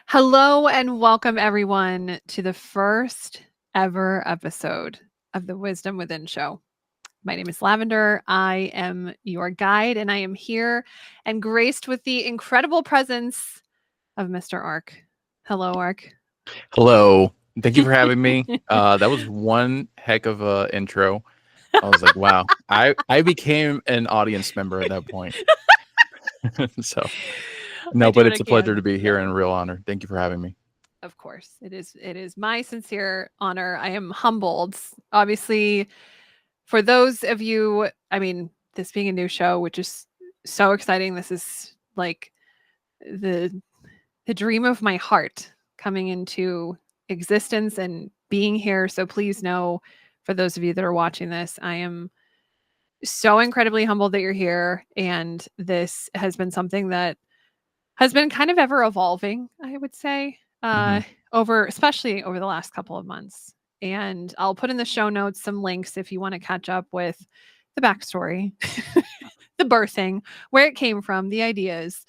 Hello and welcome everyone to the first ever episode of the Wisdom Within show. My name is Lavender. I am your guide and I am here and graced with the incredible presence of Mr. Ark. Hello, Ark. Hello. Thank you for having me. That was one heck of a intro. I was like, wow. I became an audience member at that point. So I no, do but what I it's a pleasure can. to be here Yeah. and a real honor. Thank you for having me. Of course. It is my sincere honor. I am humbled. Obviously, for those of you, this being a new show, which is so exciting. This is like the the dream of my heart coming into existence and being here. So please know, for those of you that are watching this, I am so incredibly humbled that you're here. And this has been something that has been kind of ever evolving, I would say, Hmm. especially over the last couple of months. And I'll put in the show notes some links if you want to catch up with the backstory, the birthing, where it came from, the ideas.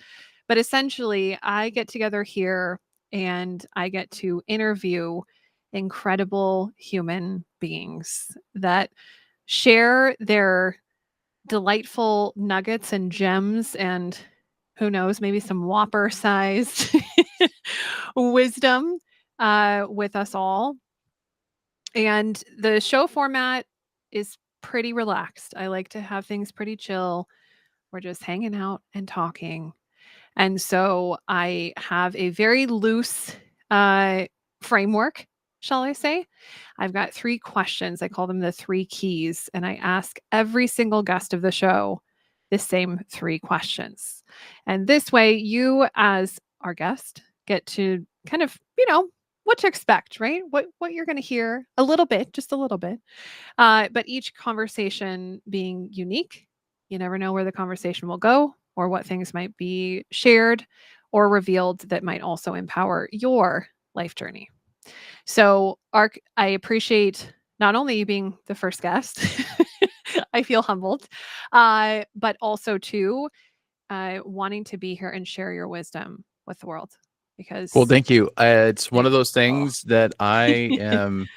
But essentially, I get together here and I get to interview incredible human beings that share their delightful nuggets and gems and who knows, maybe some whopper sized wisdom with us all. And the show format is pretty relaxed. I like to have things pretty chill. We're just hanging out and talking. And so I have a very loose uh, framework, shall I say. I've got 3 questions. I call them the 3 keys. And I ask every single guest of the show the same 3 questions. And this way, you, as our guest, get to kind of, what to expect, right? What you're going to hear a little bit, just a little bit. But each conversation being unique, you never know where the conversation will go or what things might be shared or revealed that might also empower your life journey. So, Ark, I appreciate not only you being the first guest, I feel humbled, but also too wanting to be here and share your wisdom with the world Well, because thank you. It's one it, of those oh, things that I am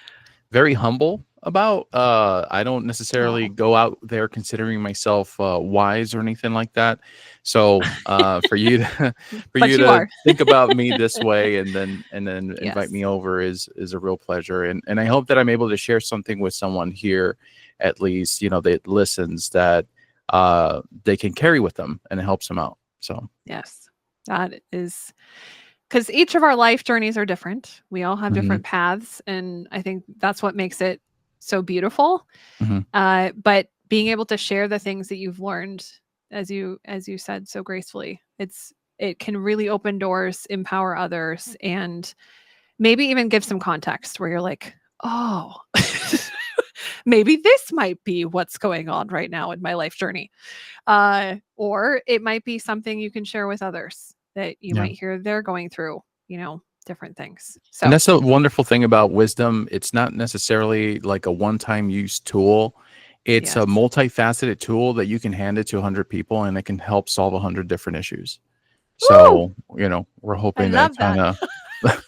very humble about. I don't necessarily oh, go out there considering myself wise or anything like that. So for you to for but you you to are. think about me this way and then invite Yes. me over is a real pleasure. And I hope that I'm able to share something with someone here, at least, that listens, that they can carry with them and it helps them out. So Yes. That is because each of our life journeys are different. We all have mhm, different paths. And I think that's what makes it so beautiful. mhm. But being able to share the things that you've learned, as you said so gracefully, it can really open doors, empower others, and maybe even give some context where you're like, oh, maybe this might be what's going on right now in my life journey. Or it might be something you can share with others that you Yeah. might hear they're going through, different things. And So, that's a wonderful thing about wisdom. It's not necessarily like a one-time use tool. It's a yes. multifaceted tool that you can hand it to 100 people and it can help solve 100 different issues. Woo! So, we're I hoping that love kind that. of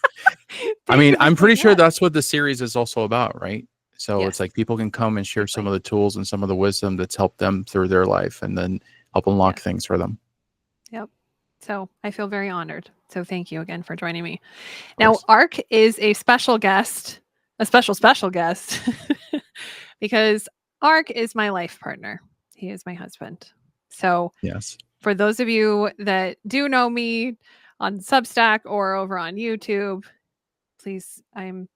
I Thank mean, you for I'm saying pretty sure yes. that's what the series is also about, right? So it's Yes, like people can come and share some completely. of the tools and some of the wisdom that's helped them through their life and then help unlock Yes. things for them. Yep. So I feel very honored. So thank you again for joining me. Of Now, course. Ark is a special guest, a special, special guest, because Ark is my life partner. He is my husband. So Yes. for those of you that do know me on Substack or over on YouTube, please, I'm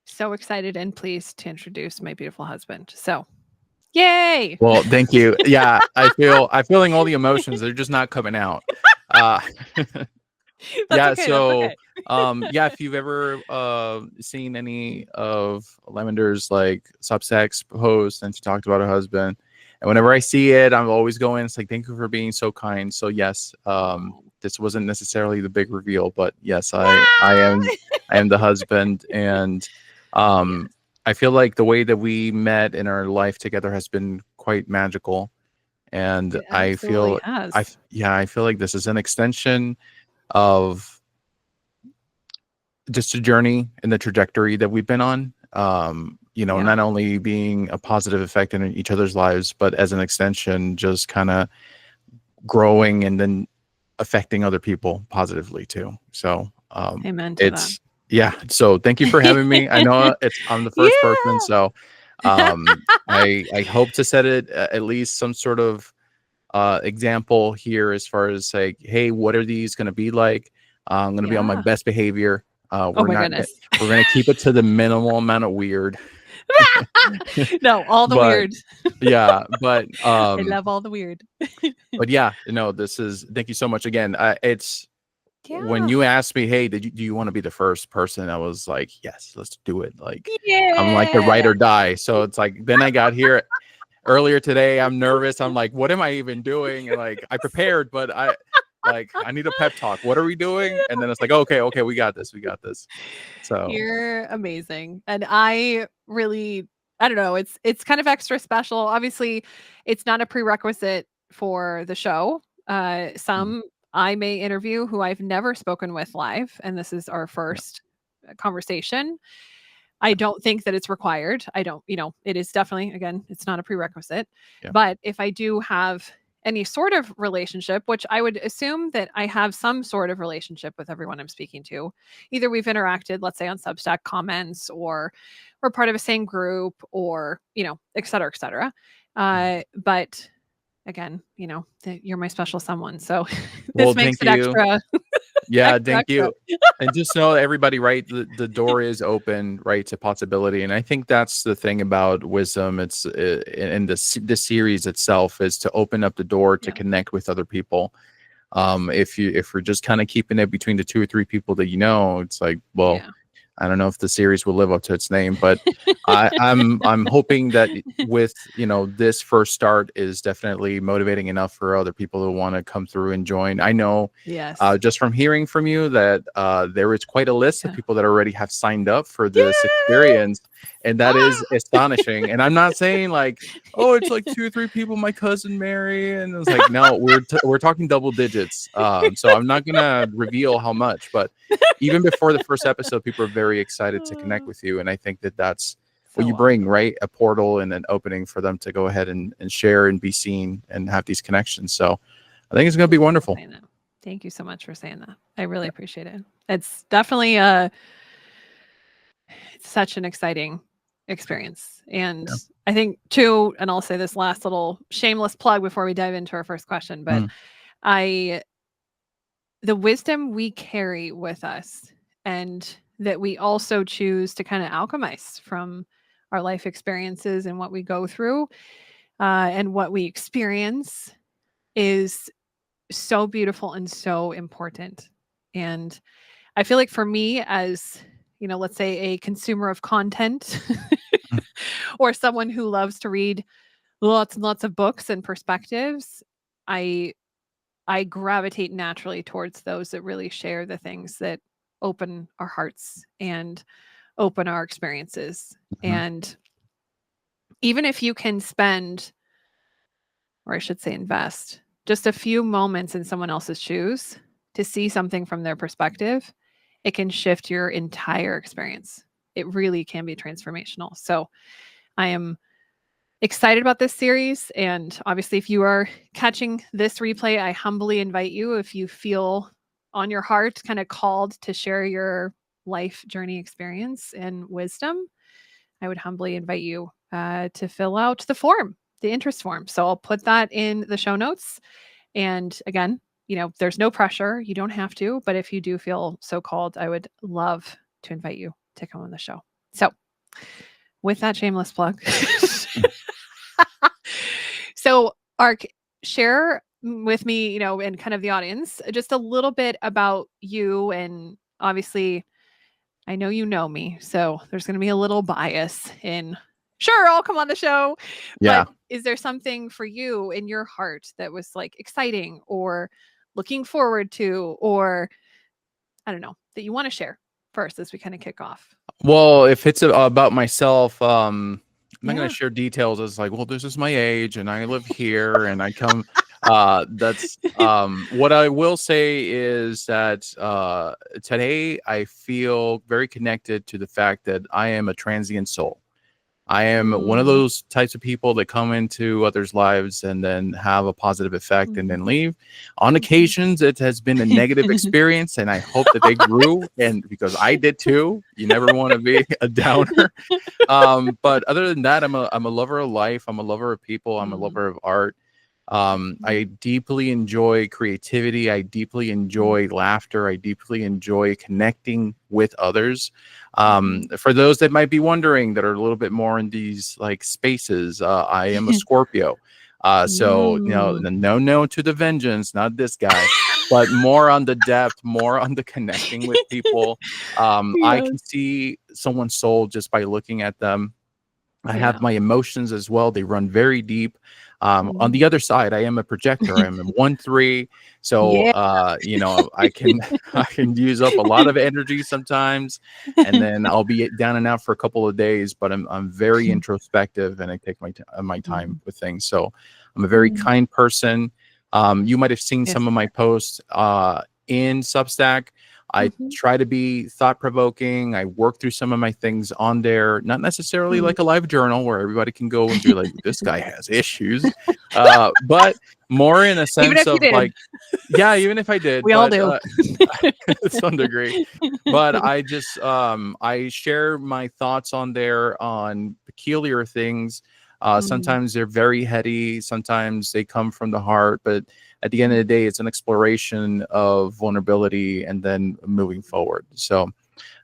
so excited and pleased to introduce my beautiful husband. So, yay! Well, thank you. Yeah, I'm feeling all the emotions. They're just not coming out. Uh That's yeah, okay. That's so okay. yeah, if you've ever seen any of Lavender's like Substacks posts and she talked about her husband. And whenever I see it, I'm always going, it's like, thank you for being so kind. So yes, Oh. this wasn't necessarily the big reveal, but yes, I am Ah! I am the husband. And um Yes, I feel like the way that we met in our life together has been quite magical. And it absolutely has. I feel like this is an extension of just a journey and the trajectory that we've been on. Yeah. Not only being a positive effect in each other's lives, but as an extension, just kind of growing and then affecting other people positively too. So Amen to that. it's yeah. So thank you for having me. I know I'm the first person, Yeah. so I hope to set it at least some sort of example here as far as like, hey, what are these going to be like? I'm going to be on my Yeah. best behavior. Oh We're my not goodness. we're going to keep it to the minimal amount of weird. No, all the But weird. yeah, but I love all the weird. yeah, this is thank you so much again. It's when Yeah. you asked me, hey, do you want to be the first person? I was like, yes, let's do it. Like I'm like the ride Yeah. or die. So it's like then I got here earlier today. I'm nervous. I'm like, what am I even doing? And like I prepared, but I need a pep talk. What are we doing? And then it's like, okay, we got this. We got this. So You're amazing. And I really, I don't know, it's kind of extra special. Obviously, it's not a prerequisite for the show. mm, Some I may interview who I've never spoken with live, and this is our yeah, first conversation. I don't think that it's required. I don't, it is definitely, again, it's not a prerequisite. yeah, But if I do have any sort of relationship, which I would assume that I have some sort of relationship with everyone I'm speaking to, either we've interacted, let's say on Substack comments, or we're part of the same group, or, et cetera, et cetera. mm. But again, you're my special someone. So Well, this makes thank it you. extra, Yeah, extra, thank extra. you. And just know everybody, right? The door is open, right, to possibility. And I think that's the thing about wisdom. It's in the series itself is to open up the door to Yeah. connect with other people. If we're just kind of keeping it between the 2 or 3 people that it's like, well, Yeah. I don't know if the series will live up to its name, but I'm hoping that with this first start is definitely motivating enough for other people to want to come through and join. I know Yes. just from hearing from you that there is quite a list of Yeah. people that already have signed up for this Yay! experience, and that is astonishing. And I'm not saying like, oh, it's like 2 or 3 people my cousin Mary, and it's like no, we're talking double digits. So I'm not gonna reveal how much, but even before the first episode, people are very excited to connect with you. And I think that that's what So you bring, awesome. right? A portal and an opening for them to go ahead and share and be seen and have these connections. So I think it's going to be Thank you for wonderful. saying that. Thank you so much for saying that. I really appreciate it. It's definitely it's such an exciting experience. And Yeah. I think too, and I'll say this last little shameless plug before we dive into our first question, but Mm, I the wisdom we carry with us and that we also choose to kind of alchemize from our life experiences and what we go through and what we experience is so beautiful and so important. And I feel like for me, as let's say a consumer of content mm, or someone who loves to read lots and lots of books and perspectives, I I gravitate naturally towards those that really share the things that open our hearts and open our experiences. mhm, And even if you can spend, or I should say invest, just a few moments in someone else's shoes to see something from their perspective, it can shift your entire experience. It really can be transformational. So I am excited about this series. And obviously, if you are catching this replay, I humbly invite you, if you feel on your heart, kind of called to share your life journey experience and wisdom, I would humbly invite you to fill out the form, the interest form. So I'll put that in the show notes. And again, there's no pressure. You don't have to. But if you do feel so called, I would love to invite you to come on the show. So, with that shameless plug. mm. So, Ark, share with me, and kind of the audience, just a little bit about you. And obviously, I know you know me, so there's going to be a little bias in, sure, I'll come on the show. But Yeah. is there something for you in your heart that was like exciting or looking forward to, or I don't know, that you want to share first as we kind of kick off? Well, if it's about myself, I'm not going Yeah. to share details as like, well, this is my age and I live here and I come. That's what I will say is that today I feel very connected to the fact that I am a transient soul. I am one of Mm. those types of people that come into others' lives and then have a positive effect and Mhm. then leave. On Mhm. occasions, it has been a negative experience, and I hope that they grew. And because I did too, you never want to be a downer. But other than that, I'm a lover of life. I'm a lover of people. I'm a Mm. lover of art. I deeply enjoy creativity. I deeply Mhm. enjoy laughter. I deeply enjoy connecting with others. Mhm. For those that might be wondering that are a little bit more in these like spaces, I am a Scorpio. So Mm. no to the vengeance, not this guy, but more on the depth, more on the connecting with people. I Yes. can see someone's soul just by looking at them. I Yeah. have my emotions as well. They run very deep. On Mhm. the other side, I am a projector. I am a 1-3. So, Yeah. I can I can use up a lot of energy sometimes, and then I'll be down and out for a couple of days. But I'm very introspective, and I take my time Mhm. with things. So, I'm a very Mhm. kind person. You might have seen Yes, some of you my posts in Substack. I Mhm. try to be thought provoking. I work through some of my things on there, not necessarily Mm. like a live journal where everybody can go and be like, this guy has issues. But more in a Even sense if you of did, like, yeah, even if I did, we all but do. to some degree. But I just I share my thoughts on there on peculiar things. Mm. Sometimes they're very heady, sometimes they come from the heart, but at the end of the day, it's an exploration of vulnerability and then moving forward. So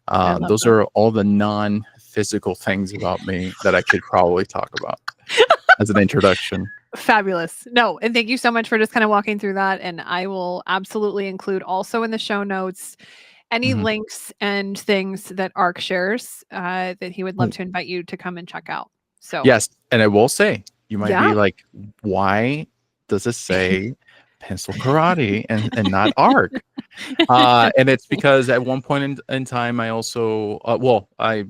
I love those that. are all the non-physical things about me that I could probably talk about as an introduction. Fabulous. No, and thank you so much for just kind of walking through that. And I will absolutely include also in the show notes any Mhm. links and things that Ark shares that he would love Oh, to invite you to come and check out. So, yes, and I will say, you might yeah. be like, why does it say pencil karate and not arc? And it's because at one point in time, I also, I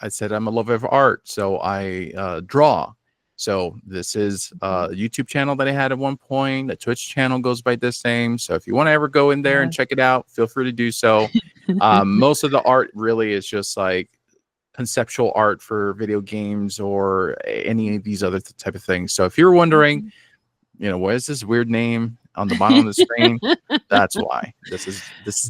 said I'm a lover of art, so I draw. So this is a Mhm. YouTube channel that I had at one point. The Twitch channel goes by the same. So if you want to ever go in there and Yes. check it out, feel free to do so. Most of the art really is just like conceptual art for video games or any of these other type of things. So if you're wondering, Mhm. what is this weird name on the bottom of the screen? That's why. This is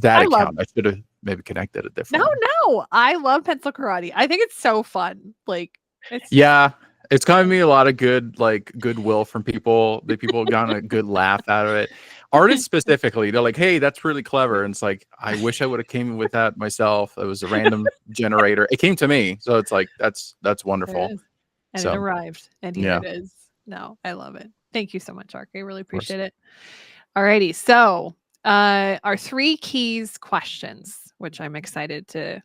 that I love account. I should have maybe connected a No, different one. no. I love pencil karate. I think it's so fun. Like it's just Yeah, it's gotten me a lot of good like goodwill from people. The people got a good laugh out of it. Artists specifically, they're like, "Hey, that's really clever." And it's like, I wish I would have came with that myself. It was a random generator. It came to me, so it's like that's There it wonderful. is. And it So arrived. And here yeah, it is. No, I love it. Thank you so much, Ark. I really of course. appreciate it. Alrighty. So our 3 keys questions, which I'm excited to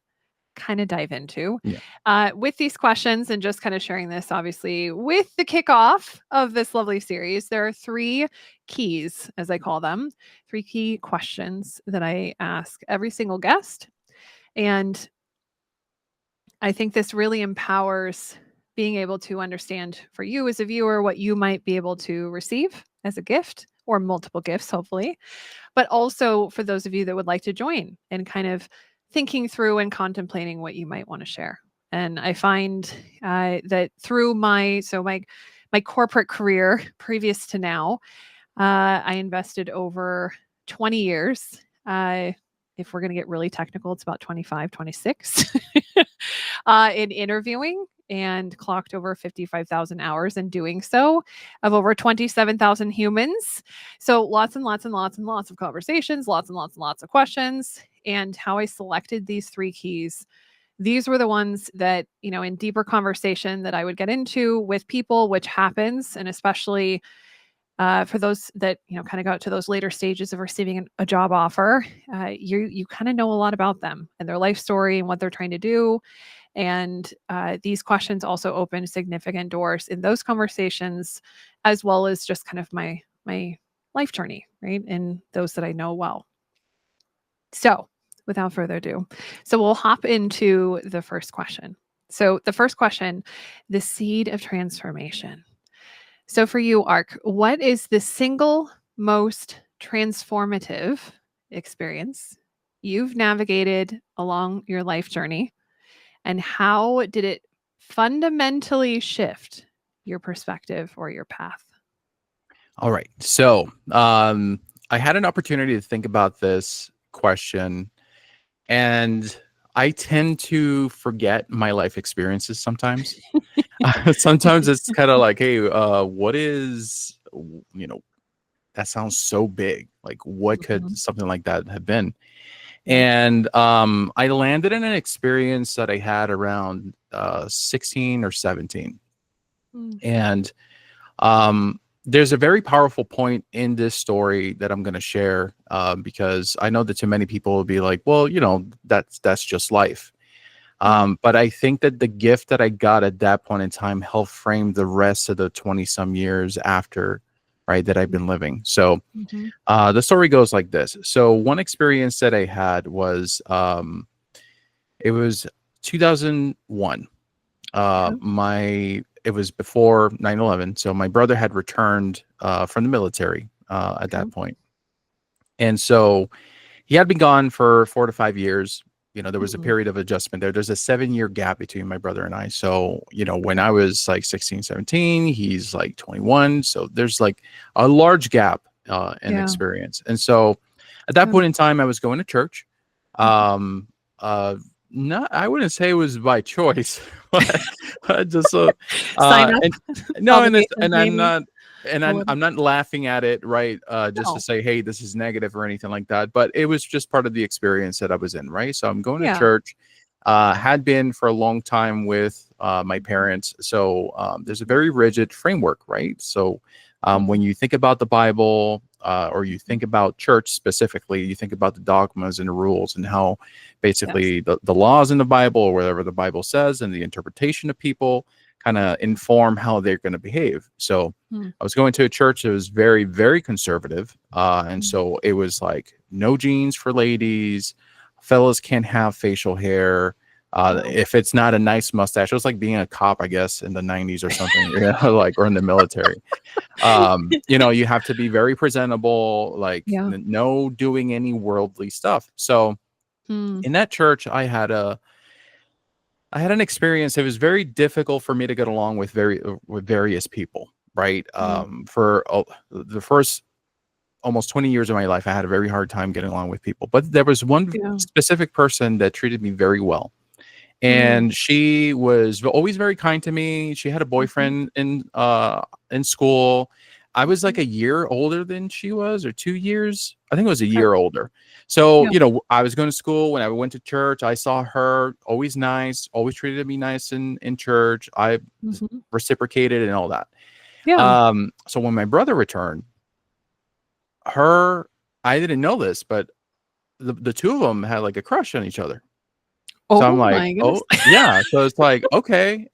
kind of dive into. Yeah. With these questions and just kind of sharing this, obviously, with the kickoff of this lovely series, there are 3 keys, as I call them, 3 key questions that I ask every single guest. And I think this really empowers being able to understand for you as a viewer what you might be able to receive as a gift or multiple gifts, hopefully, but also for those of you that would like to join and kind of thinking through and contemplating what you might want to share. And I find that through my corporate career previous to now, I invested over 20 years. If we're going to get really technical, it's about 25, 26 in interviewing and clocked over 55,000 hours in doing so of over 27,000 humans. So lots and lots and lots and lots of conversations, lots and lots and lots of questions. And how I selected these 3 keys, these were the ones that, in deeper conversation that I would get into with people, which happens, and especially for those that kind of got to those later stages of receiving a job offer, you kind of know a lot about them and their life story and what they're trying to do. And these questions also open significant doors in those conversations, as well as just kind of my life journey, right? And those that I know well. So, without further ado, so we'll hop into the first question. So, the first question, the seed of transformation. So, for you, Ark, what is the single most transformative experience you've navigated along your life journey? And how did it fundamentally shift your perspective or your path? All right. So I had an opportunity to think about this question, and I tend to forget my life experiences sometimes. Sometimes it's kind of like, hey, what is, you know, that sounds so big. Like, what could Mhm. something like that have been? Yeah. And I landed in an experience that I had around 16 or 17. Mm. And there's a very powerful point in this story that I'm going to share, because I know that too many people will be like, well, that's just life. Mm. But I think that the gift that I got at that point in time helped frame the rest of the 20 some years after, right, that I've been living. So Mhm. the story goes like this. So one experience that I had was, it was 2001. Okay. It was before 9/11. So my brother had returned from the military at Okay. that point. And so he had been gone for 4 to 5 years. There was a Mm. period of adjustment there. There's a 7 year gap between my brother and I. So, when I was like 16, 17, he's like 21. So there's like a large gap in Yeah. experience. And so at that Okay. point in time, I was going to church. Mhm. Um, not, I wouldn't say it was by choice, but just Sign up, and no, obligation and I'm maybe not, and a I'm little. I'm not laughing at it, right? Just to No. say, hey, this is negative or anything like that. But it was just part of the experience that I was in, right? So I'm going to Yeah. church, had been for a long time with my Mhm. parents. So there's a very rigid framework, right? So when Mm. you think about the Bible, or you Mhm. think about church specifically, you think about the dogmas and the rules and how Yes. basically the laws in the Bible or whatever the Bible says and the interpretation of people kind of inform how they're going to behave. So Mm. I was going to a church that was very, very conservative. And Mm. so it was like no jeans for ladies, fellas can't have facial hair. Wow. If it's not a nice mustache, it was like being a cop, I guess, in the 90s or something, like, or in the military. You have to be very presentable, like Yeah. no doing any worldly stuff. So Mm. in that church, I had an experience. It was very difficult for me to get along with various people, right? Mm. For the first almost 20 years of my life, I had a very hard time getting along with people. But there was one Yeah. specific person that treated me very well. Mm. And she was always very kind to me. She had a Mhm. boyfriend in school. I was like Mhm. a year older than she was, or 2 years. I think it was a Okay. year older. So, Yeah. I was going to school. When I went to church, I saw her, always nice, always treated me nice in church. I Mhm. reciprocated and all that. Yeah. So when my brother returned, her I didn't know this, but the two of them had like a crush on each other. So I'm Oh like, my goodness. "Oh, yeah." So it's like, "Okay,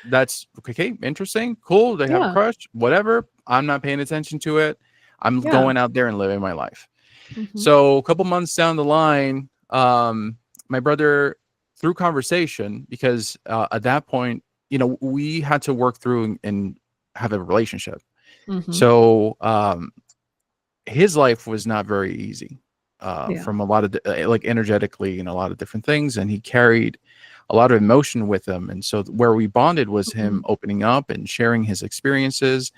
that's okay, interesting, cool. They have a Yeah. crush, whatever. I'm not paying attention to it. I'm Yeah. going out there and living my life." Mhm. So a couple months down the line, my brother, through conversation, because at that point, we had to work through and have a relationship. Mhm. So his life was not very easy, Yeah. from a lot of like energetically and a lot of different things, and he carried a lot of emotion with him. And so where we bonded was him Mhm. opening up and sharing his experiences.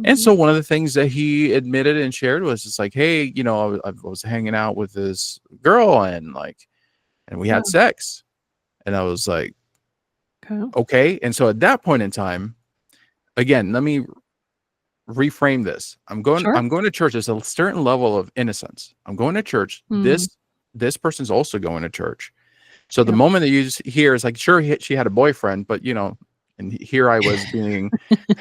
And Mhm. so one of the things that he admitted and shared was just like, hey, I was hanging out with this girl, and we Yeah. had sex. And I was like, Okay. okay. And so at that point in time, again, let me reframe this. Sure. I'm going to church. There's a certain level of innocence. I'm going to church. Mm. This person's also going to church. So the Yep. moment that you hear is like, sure, she had a boyfriend, but and here I was being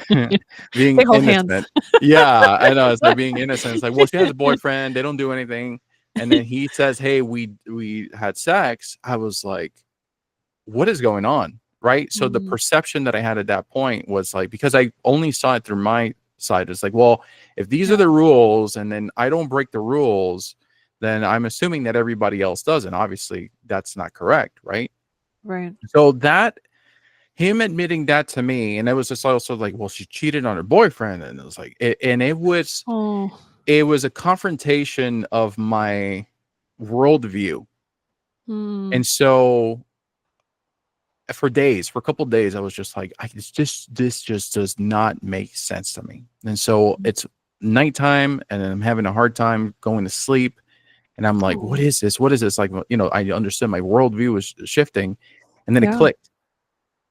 They being hold hands. innocent. Yeah, I know. It's like being innocent. It's like, well, she has a boyfriend. They don't do anything. And then he says, hey, we had sex. I was like, what is going on? Right. So the Mm. perception that I had at that point was like, because I only saw it through my side, it's like, well, if these Yeah. are the rules and then I don't break the rules, then I'm assuming that everybody else does. And obviously that's not correct. Right. Right. So that him admitting that to me, and it was just also like, well, she cheated on her boyfriend. And it was like, and it was, Oh. it was a confrontation of my worldview. Mm. And so for a couple of days, I was just like, this just does not make sense to me. And so it's nighttime and I'm having a hard time going to sleep. And I'm like, what Oh, is this? What is this? Like, I understood my worldview was shifting, and then it yeah. clicked.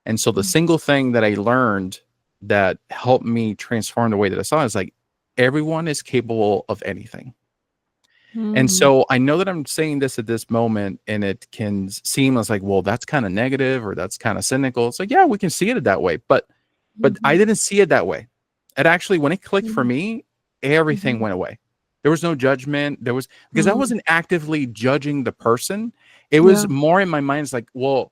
And so the Mm. single thing that I learned that helped me transform the way that I saw it is like, everyone is capable of anything. And Mm. so I know that I'm saying this at this moment, and it can seem as like, well, that's kind of negative or that's kind of cynical. It's like, yeah, we can see it that way, but I Mhm. didn't see it that way. It actually, when it clicked for Mhm. me, everything Mhm. went away. There was no judgment. There was, because I Mm. wasn't actively judging the person. It was Yeah. more in my mind. It's like, well,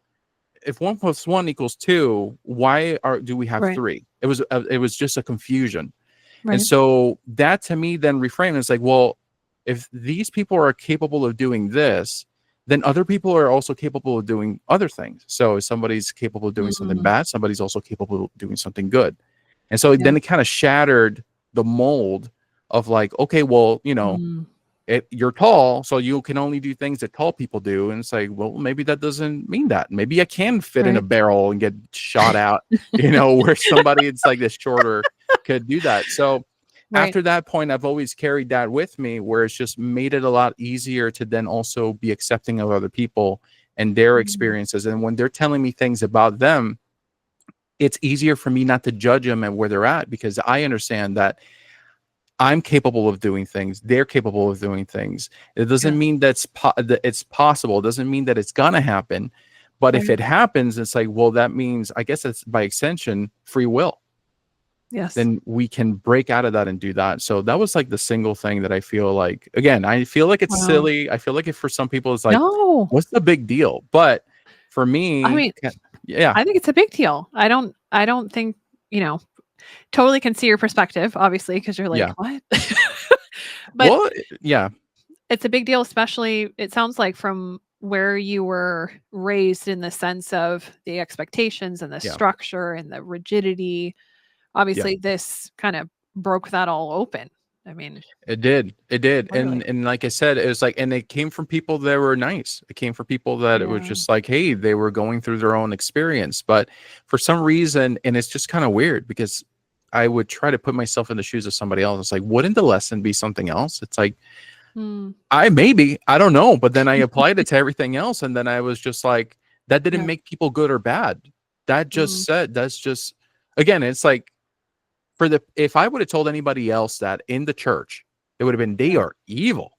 if 1 + 1 = 2, why do we have Right. three? It was just a confusion. And Right. so that to me then reframed. It's like, well, if these people are capable of doing this, then other people are also capable of doing other things. So if somebody's capable of doing something Mm. bad, somebody's also capable of doing something good. And so Yeah. then it kind of shattered the mold of like, okay, well, Mm. you're tall, so you can only do things that tall people do. And it's like, well, maybe that doesn't mean that. Maybe I can fit in a Right. barrel and get shot out, where somebody it's like this shorter could do that. So Right. after that point, I've always carried that with me, where it's just made it a lot easier to then also be accepting of other people and their Mm. experiences. And when they're telling me things about them, it's easier for me not to judge them and where they're at, because I understand that I'm capable of doing things. They're capable of doing things. It doesn't Yeah. mean that it's possible. It doesn't mean that it's gonna happen. But if Right. it happens, it's like, well, that means, I guess it's by extension free will. Yes. Then we can break out of that and do that. So that was like the single thing that I feel like, again, I feel like it's Wow. silly. I feel like if for some people it's like, No. what's the big deal? But for I me, mean, yeah, I think it's a big deal. I don't think, you know, totally can see your perspective, obviously, because you're like, yeah. "What?" But Well, yeah, it's a big deal, especially it sounds like from where you were raised in the sense of the expectations and the yeah, structure and the rigidity. yeah. Obviously, this kind of broke that all open. I mean, It did. It did. clearly. And like I said, it was like, and it came from people that were nice. It came from people that it was Yeah. just like, hey, they were going through their own experience. But for some reason, and it's just kind of weird, because I would try to put myself in the shoes of somebody else. It's like, wouldn't the lesson be something else? It's like, Mm. I don't know. But then I applied it to everything else. And then I was just like, that didn't Yeah. make people good or bad. Mm. That's just, again, it's like, if I would have told anybody else that in the church, it would have been, they Yeah. are evil.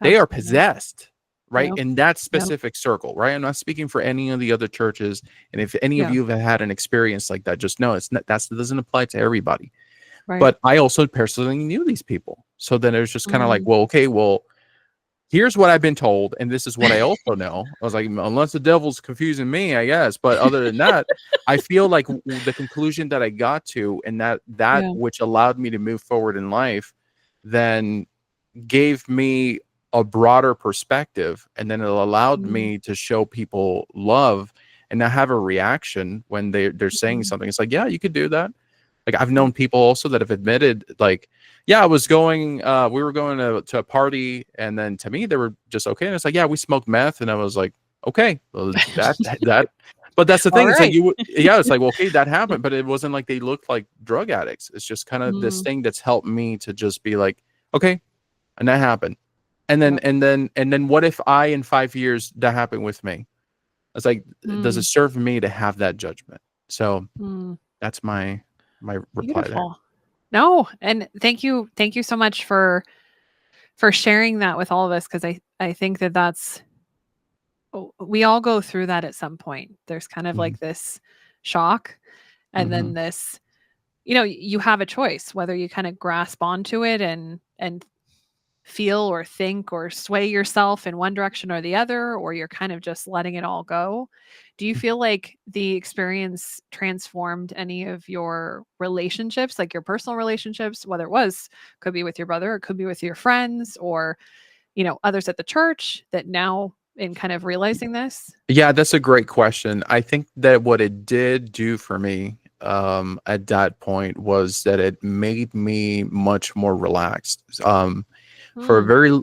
They are Absolutely. possessed, right? Yeah. In that Yeah. specific circle, right? I'm not speaking for any of the other churches. And if any of Yeah. you have had an experience like that, just know that doesn't apply to everybody. Right. But I also personally knew these people. So then it was just kind of like, Mm. well, okay, well, here's what I've been told, and this is what I also know. I was like, unless the devil's confusing me, I guess. But other than that, I feel like the conclusion that I got to, and that Yeah. which allowed me to move forward in life, then gave me a broader perspective, and then it allowed Mm. me to show people love and not have a reaction when they're saying Mm. something. It's like, yeah, you could do that. Like, I've Yeah. known people also that have admitted, like, yeah, I was going, we were going to a party, and then to me they were just okay. And it's like, yeah, we smoked meth, and I was like, okay, well, that. But that's the All thing. It's like right. yeah, it's like, well, okay, that happened, but it wasn't like they looked like drug addicts. It's just kind of this Mm. thing that's helped me to just be like, okay, and that happened, and then Yep. what if I in 5 years that happened with me? It's like, does it Mm. serve me to have that judgment? So Mm. that's my reply there. Beautiful. No, and thank you so much for sharing that with all of us because I think that that's we all go through that at some point. There's kind of Mhm, like this shock and then mhm. this you have a choice whether you kind of grasp onto it and feel or think or sway yourself in one direction or the other, or you're kind of just letting it all go. Do you feel like the experience transformed any of your relationships, like your personal relationships, whether it was, could be with your brother, it could be with your friends or, others at the church that now in kind of realizing this? Yeah, that's a great question. I think that what it did do for me, at that point was that it made me much more relaxed. For a Mm, very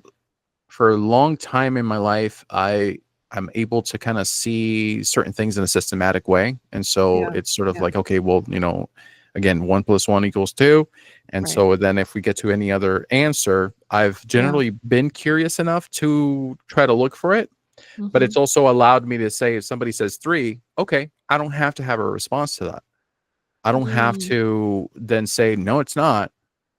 for a long time in my life, I'm able to kind of see certain things in a systematic way, and so yeah. it's sort of Yeah. like, okay, well, again, 1 + 1 = 2, and Right. so then if we get to any other answer, I've Yeah. generally been curious enough to try to look for it, but Hmm. it's also allowed me to say if somebody says 3, okay, I don't have to have a response to that. I don't have Mm, to then say no, it's not.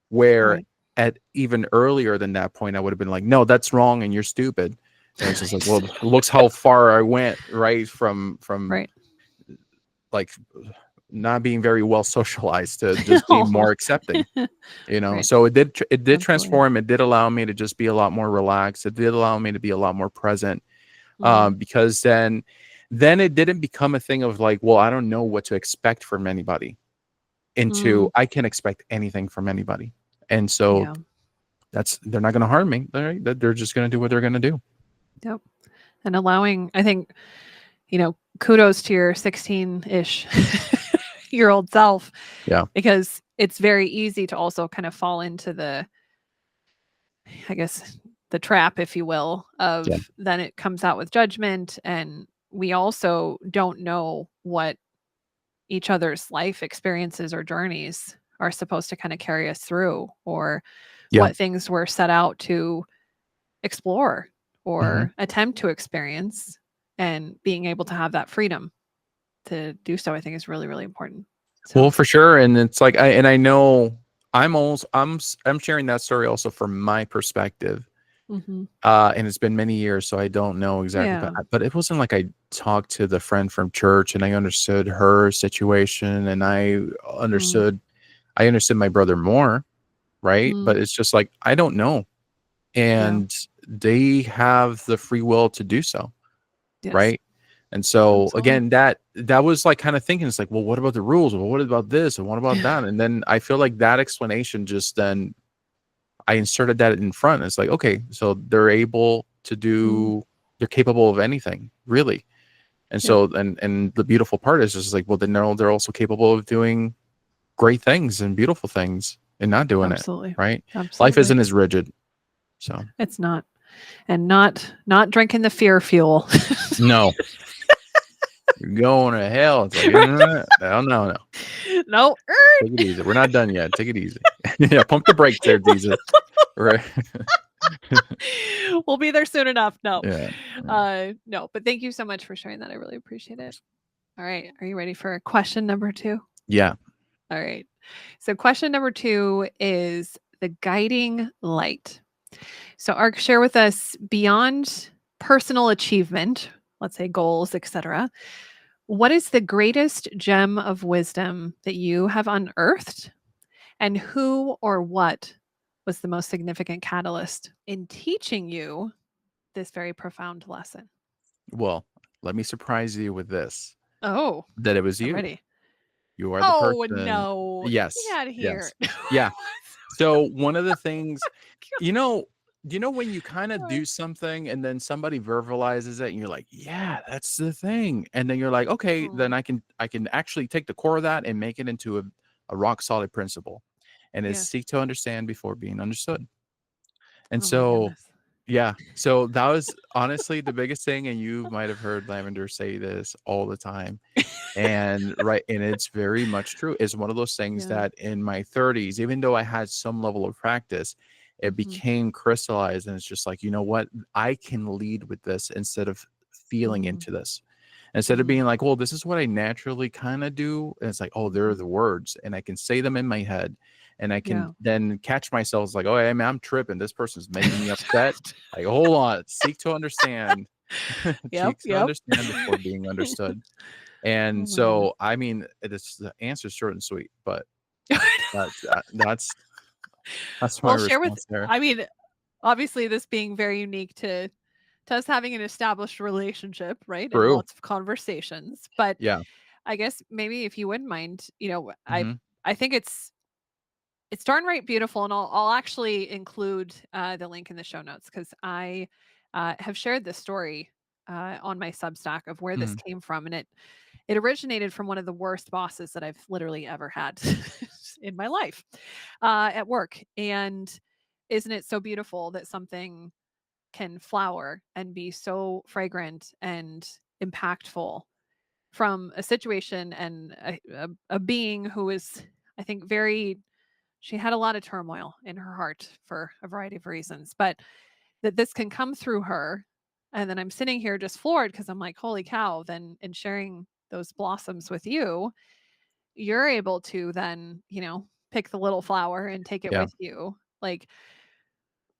Where right. at even earlier than that point, I would have been like, "No, that's wrong, and you're stupid." And it's just like, well, Right. looks how far I went, right? From Right. like not being very well socialized to just being Oh, more accepting, right. So it did Absolutely. transform. It did allow me to just be a lot more relaxed. It did allow me to be a lot more present. Hmm. Because then it didn't become a thing of like, well, I don't know what to expect from anybody, into Mm, I can expect anything from anybody. And so yeah. they're not going to harm me. They're just going to do what they're going to do. Yep. And allowing, I think, kudos to your 16-ish year old self, Yeah. because it's very easy to also kind of fall into the, I guess, the trap, if you will, Yeah. of then it comes out with judgment. And we also don't know what each other's life experiences or journeys are supposed to kind of carry us through, or Yeah. what things we're set out to explore Hmm. or attempt to experience. And being able to have that freedom to do so, I think, is really, really important. Well, So, for sure. And it's like, I know I'm sharing that story also from my perspective. mhm. And it's been many years, so I don't know exactly, Yeah. but it wasn't like I talked to the friend from church and I understood her situation, and Mm, I understood my brother more, right? mm, But it's just like, I don't know. yeah. And they have the free will to do so, Yes. right? And so Absolutely. again, that was like kind of thinking, it's like, well, what about the rules? Well, what about this? And what about that? And then I feel like that explanation just then I inserted that in front. It's like, okay, so Mm, they're capable of anything, really. And yep. so, and the beautiful part is just like, well, then they're also capable of doing great things and beautiful things and not doing it, Absolutely. right? Life Absolutely. isn't as rigid. So It's not. And not drinking the fear fuel. no, you're going to hell. It's like, hell no, no. No. Take it easy. We're not done yet. Take it easy. Yeah, pump the brakes there, Jesus. Right. We'll be there soon enough. No. Yeah. No, but thank you so much for sharing that. I really appreciate it. All right. Are you ready for question number 2? Yeah. All right. So question number 2 is the guiding light. So Ark, share with us, beyond personal achievement, let's say goals, etc. What is the greatest gem of wisdom that you have unearthed, and who or what was the most significant catalyst in teaching you this very profound lesson? Well, let me surprise you with this, Oh, that it was I'm you. ready. You are the Oh, person. no. Get Yes. out of Yes. here. Yeah. So one of the things, you know, when you kind of God. do something and then somebody verbalizes it and you're like, yeah, that's the thing. And then you're like, okay, then Oh, I can actually take the core of that and make it into a rock solid principle. And is yeah. seek to understand before being understood. And Oh my so, goodness. yeah, so that was honestly the biggest thing. And you might have heard Lavender say this all the time. And right, and it's very much true. It's one of those things Yeah. that in my 30s, even though I had some level of practice, it Mhm. became crystallized. And it's just like, you know what? I can lead with this instead of feeling Mm, into this. Instead of mm, being like, well, this is what I naturally kind of do. And it's like, oh, there are mhm. the words, and I can say them in my head. And I can Yeah. then catch myself it's like, oh, hey, man, I'm tripping. This person's making me upset. Like, hold on, seek to understand, Yep, seek to yep. understand before being understood. And Oh my goodness. so, I mean, it's the answer's short and sweet, but that's my Well, share with, response there. I mean, obviously this being very unique to us having an established relationship, right? And True. lots of conversations. But Yeah. I guess maybe if you wouldn't mind, Hmm. I think it's darn right beautiful, and I'll actually include the link in the show notes, because I have shared this story on my Substack of where this Hmm. came from, and it originated from one of the worst bosses that I've literally ever had in my life at work. And isn't it so beautiful that something can flower and be so fragrant and impactful from a situation and a being who is, I think, very, she had a lot of turmoil in her heart for a variety of reasons, but that this can come through her. And then I'm sitting here just floored because I'm like, holy cow, then in sharing those blossoms with you, you're able to then, pick the little flower and take it Yeah. with you. Like,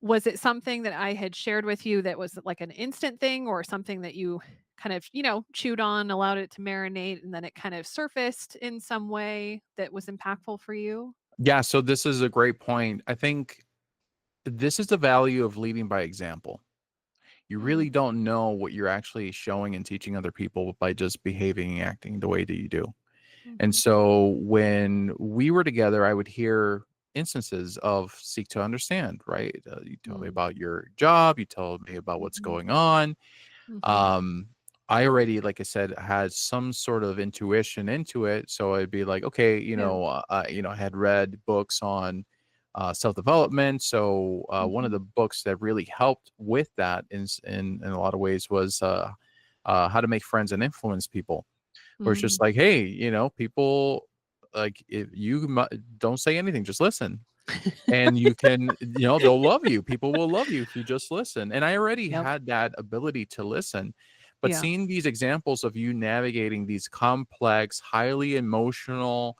was it something that I had shared with you that was like an instant thing or something that you kind of, chewed on, allowed it to marinate, and then it kind of surfaced in some way that was impactful for you? Yeah. So this is a great point. I think this is the value of leading by example. You Mm, really don't know what you're actually showing and teaching other people by just behaving and acting the way that you do. And mhm, so when we were together, I would hear instances of seek to understand, right? You tell me mm, about your job, you tell me about what's mhm, going on. mhm. Um, I already, like I said, had some sort of intuition into it. So I'd be like, okay, Yeah. I had read books on self-development. So one of Mhm, the books that really helped with that in a lot of ways was How to Make Friends and Influence People, where it's just mm. like, hey, people, like, if you don't say anything, just listen, and you can, they'll love you. People will love you if you just listen. And I already Yep. had that ability to listen, but Yeah. seeing these examples of you navigating these complex, highly emotional,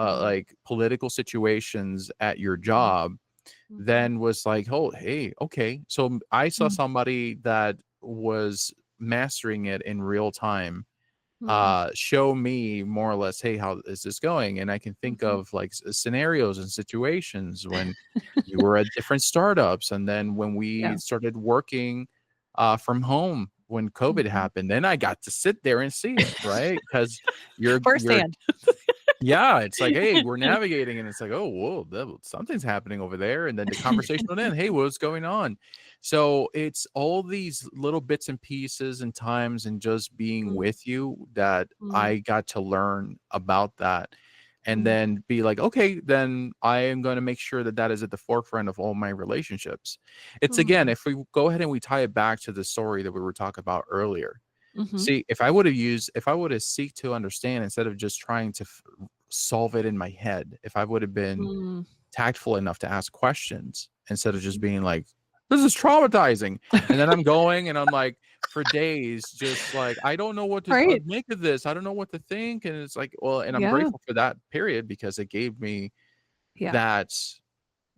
Mm, like political situations at your mhm, job, mhm, then was like, oh, hey, okay. So I saw mm, somebody that was mastering it in real time mm, show me more or less, hey, how is this going? And I can think mhm. of like scenarios and situations when you were at different startups, and then when we Yeah. started working from home when COVID Mhm. happened, then I got to sit there and see it, right? Because you're Firsthand. yeah, it's like, hey, we're navigating, and it's like, oh, whoa, something's happening over there. And then the conversation will end, hey, what's going on? So it's all these little bits and pieces and times and just being Mm, with you that mm, I got to learn about that. And mm, then be like, okay, then I am going to make sure that that is at the forefront of all my relationships. It's again, mm, if we go ahead and we tie it back to the story that we were talking about earlier. mhm, See, if I would have seek to understand instead of just trying to solve it in my head, if I would have been mm, tactful enough to ask questions instead of just mhm. being like, this is traumatizing. And then I'm going and I'm like, for days, just like, I don't know what to Right. make of this. I don't know what to think. And it's like, well, and I'm Yeah. grateful for that period because it gave me Yeah.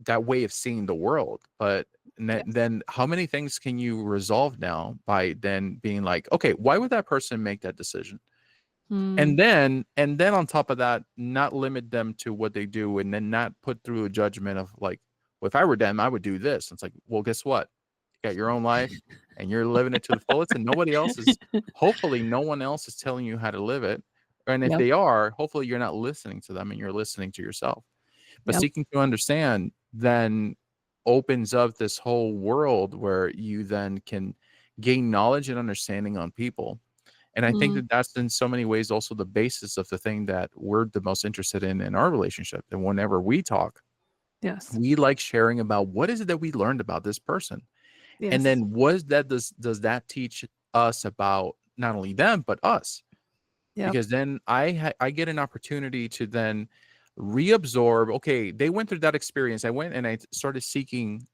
that way of seeing the world. But Yes. then how many things can you resolve now by then being like, okay, why would that person make that decision? Mm, And then on top of that, not limit them to what they do, and then not put through a judgment of like, well, if I were them, I would do this. It's like, well, guess what? You got your own life and you're living it to the fullest, and nobody else is, hopefully no one else is telling you how to live it. And if Yep. they are, hopefully you're not listening to them and you're listening to yourself. But Yep. seeking to understand then opens up this whole world where you then can gain knowledge and understanding on people. And I think Mm, that that's in so many ways also the basis of the thing that we're the most interested in our relationship. And whenever we talk, yes. we like sharing about what is it that we learned about this person, and Yes. then does that teach us about not only them but us? Yep. Because then I get an opportunity to then reabsorb. Okay, they went through that experience. I went and I started seeking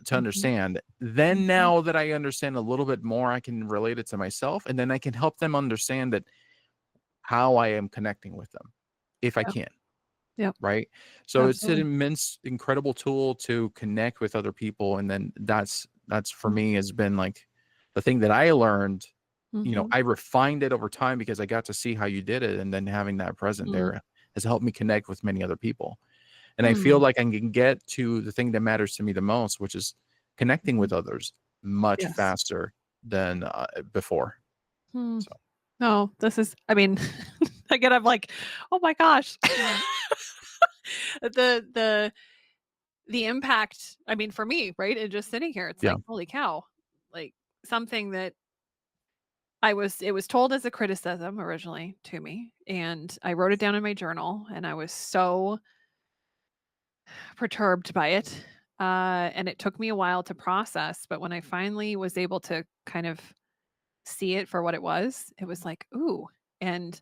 to Mhm, understand. Then mhm. now that I understand a little bit more, I can relate it to myself, and then I can help them understand that how I am connecting with them, if I Yep. can, Yep. right? So it's an Absolutely. immense, incredible tool to connect with other people, and then that's for Mm, me has been like the thing that I learned. mhm, I refined it over time because I got to see how you did it, and then having that present mm, there has helped me connect with many other people. And I feel mm, like I can get to the thing that matters to me the most, which is connecting mhm. with others much Yes. faster than before. Hmm. So No, this is, I mean, again, I'm like, "Oh my gosh." The the the impact, I mean, for me, right? And just sitting here, it's yeah, like, "Holy cow." Like, something that it was told as a criticism originally to me, and I wrote it down in my journal, and I was so perturbed by it, and it took me a while to process, but when I finally was able to kind of see it for what it was like, "Ooh," and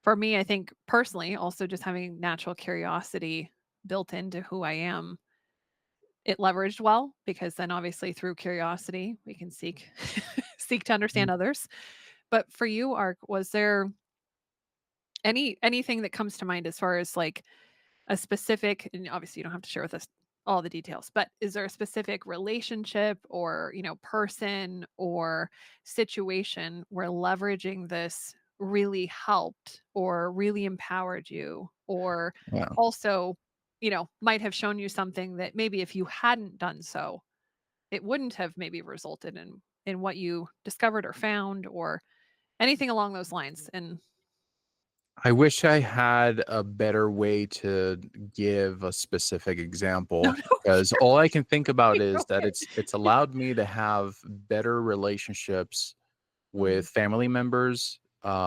for me, I think personally, also just having natural curiosity built into who I am, it leveraged well because then obviously through curiosity, we can seek seek to understand Mhm. others. But for you, Ark, was there anything that comes to mind as far as like a specific, and obviously you don't have to share with us all the details, but is there a specific relationship or, person or situation where leveraging this really helped or really empowered you or Yeah. also, might have shown you something that maybe if you hadn't done so, it wouldn't have maybe resulted in what you discovered or found or anything along those lines. And I wish I had a better way to give a specific no, example no, because all I can think about you're is that okay. it's allowed me to have better relationships Mm, with family members,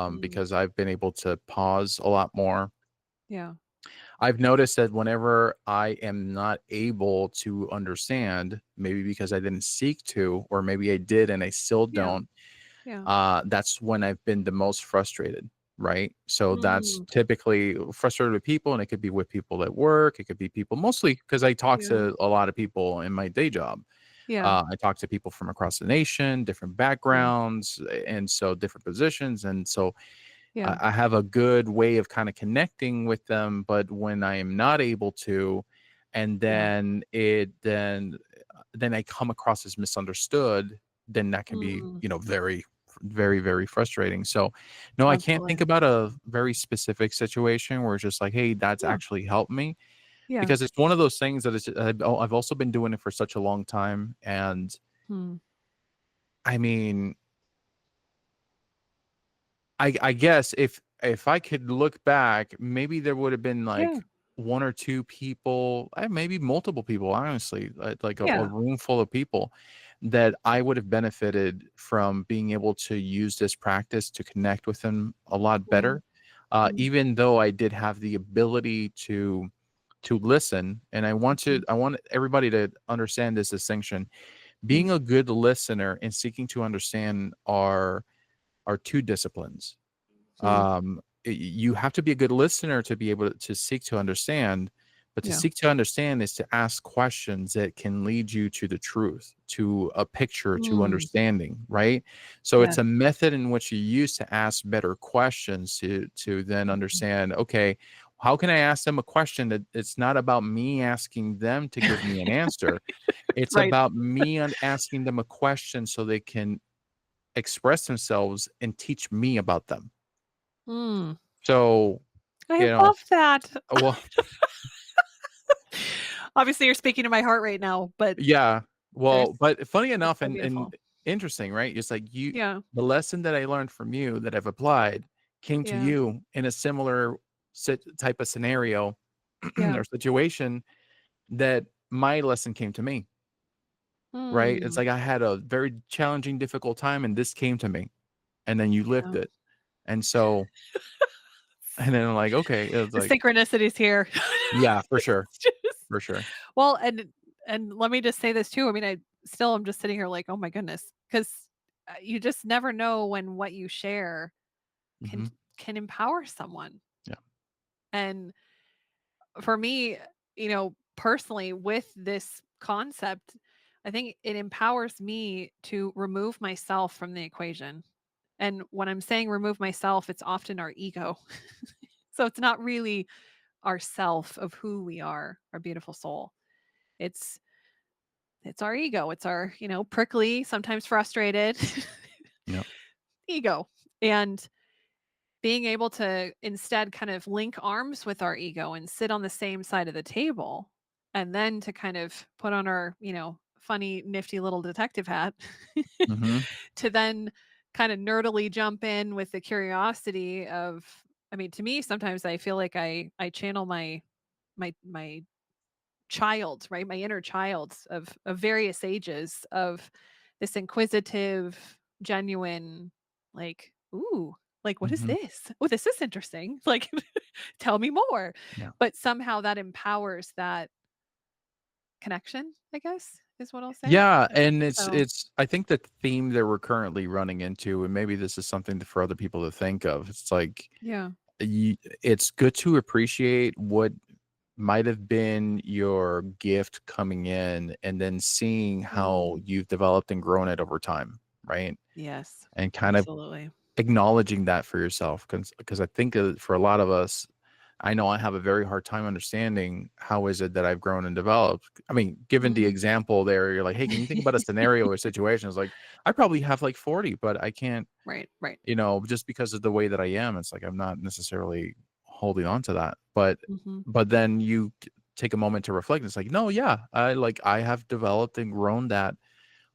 mm, because I've been able to pause a lot more. yeah. I've noticed that whenever I am not able to understand, maybe because I didn't seek to, or maybe I did and I still Yeah. don't, Yeah. that's when I've been the most frustrated, right? So that's Mm, typically frustrated with people, and it could be with people at work. It could be people mostly because I talk yeah. to a lot of people in my day job. Yeah. I talk to people from across the nation, different Mm, backgrounds, and so different positions. And so yeah. I have a good way of kind of connecting with them. But when I am not able to, and Yeah. then I come across as misunderstood, then that can be, Mm, very, very, very frustrating. So, no, I can't think absolutely. about a very specific situation where it's just like, hey, that's Yeah. actually helped me, Yeah. because it's one of those things that I've also been doing it for such a long time. And Mm, I mean, I guess if I could look back, maybe there would have been yeah. like one or two people, maybe multiple people, honestly, like a Yeah. room full of people that I would have benefited from being able to use this practice to connect with them a lot Mm, better. mm, Even though I did have the ability to listen, and mhm, I want everybody to understand this distinction. mm, Being a good listener and seeking to understand are two disciplines. mm. You have to be a good listener to be able to seek to understand, but to Yeah. seek to understand is to ask questions that can lead you to the truth, to a picture, to Mm, understanding, right? So it's yes. a method in which you use to ask better questions to then Mhm. understand, okay, how can I ask them a question that it's not about me asking them to give me an answer. It's Right. about me asking them a question so they can express themselves and teach me about them. Mm. So, I you know, love that. well, Obviously, you're speaking to my heart right now, but yeah, there's well, but funny it's enough so and beautiful. interesting, right? It's like Yeah. the lesson that I learned from you that I've applied came to Yeah. you in a similar type of scenario Yeah. or situation that my lesson came to me, right? It's Mm. like I had a very challenging, difficult time, and this came to me, and then you lived Yeah. it. And so, and then I'm like, okay, it's The like, synchronicities here. yeah, for sure, It's just for sure. well, and let me just say this too. I mean, I still am just sitting here like, "Oh my goodness," 'cause, you just never know when what you share can Hmm. can empower someone. Yeah. And for me, personally with this concept, I think it empowers me to remove myself from the equation. And when I'm saying remove myself, it's often our ego. So it's not really our self of who we are, our beautiful soul. It's it's our ego. It's our, prickly, sometimes frustrated Yeah. ego. And being able to instead kind of link arms with our ego and sit on the same side of the table, and then to kind of put on our, funny, nifty little detective hat Hmm. to then kind of nerdily jump in with the curiosity of, I mean, to me, sometimes I feel like I channel my child, right? My inner child of various ages of this inquisitive, genuine, like, ooh, like, what is Mhm. this? Oh, this is interesting. Like, tell me more. Yeah. But somehow that empowers that connection, I guess, is what I'll say. Yeah, and So, it's I think the theme that we're currently running into, and maybe this is something for other people to think of. It's like yeah. it's good to appreciate what might have been your gift coming in, and then seeing how Mm, you've developed and grown it over time, right? yes, And kind of absolutely. acknowledging that for yourself, because I think for a lot of us, I know I have a very hard time understanding how is it that I've grown and developed. I mean, given the Mm. example there, you're like, hey, can you think about a scenario or situation? It's like I probably have like 40, but I can't, Right, right. just because of the way that I am. It's like I'm not necessarily holding on to that. But Mhm, then you take a moment to reflect. It's like, no, yeah, I have developed and grown that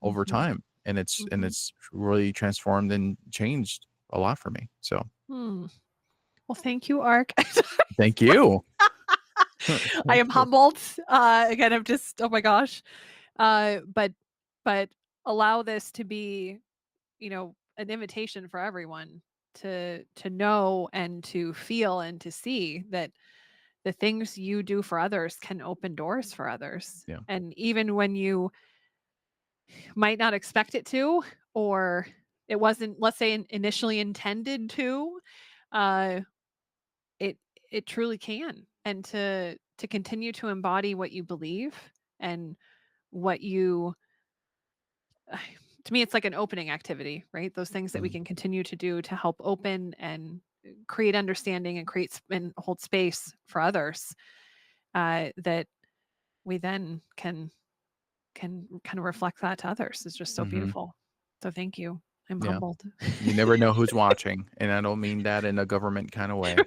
over mhm, time, and mhm. it's really transformed and changed a lot for me. So Hmm. Well, thank you, Ark. thank you. I am humbled. Again, I'm just, oh my gosh. But allow this to be, an invitation for everyone to know and to feel and to see that the things you do for others can open doors for others. Yeah. And even when you might not expect it to, or it wasn't, let's say, initially intended to, uh, it it truly can. And to continue to embody what you believe and what you to me, it's like an opening activity, right? Those things that we Mhm. can continue to do to help open and create understanding and and hold space for others, that we then can kind of reflect that to others is just so Mhm. beautiful. So thank you. I'm Yeah. humbled. You never know who's watching, and I don't mean that in a government kind of way.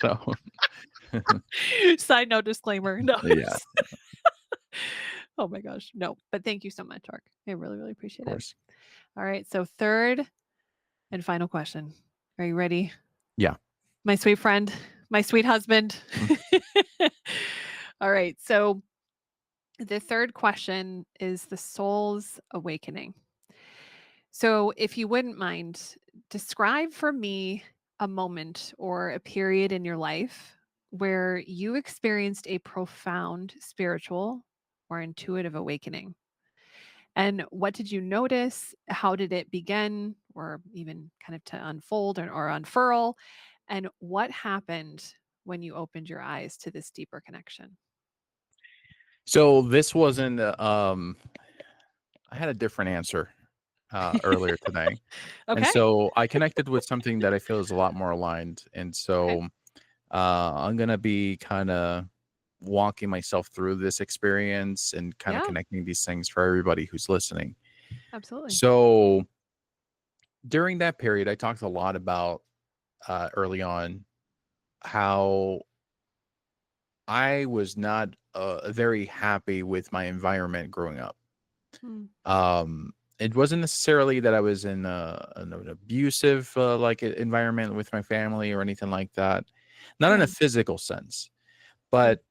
So, Side note disclaimer. No. yeah, of Oh my gosh. No, but thank you so much, Ark. I really, really appreciate it. course. All right. So, third and final question. Are you ready? Yeah. My sweet friend, my sweet husband. Mm. All right. So, the third question is the soul's awakening. So, if you wouldn't mind, describe for me a moment or a period in your life where you experienced a profound spiritual or intuitive awakening. And what did you notice? How did it begin, or even kind of to unfold or unfurl? And what happened when you opened your eyes to this deeper connection? So this wasn't, I had a different answer earlier today. And Okay. so I connected with something that I feel is a lot more aligned. And Okay. so I'm going to be kind of walking myself through this experience and kind of Yeah, connecting these things for everybody who's listening. absolutely. So during that period, I talked a lot about early on how I was not very happy with my environment growing up. Mm, It wasn't necessarily that I was in an abusive environment with my family or anything like that. Not in yeah. a physical sense, Mm, but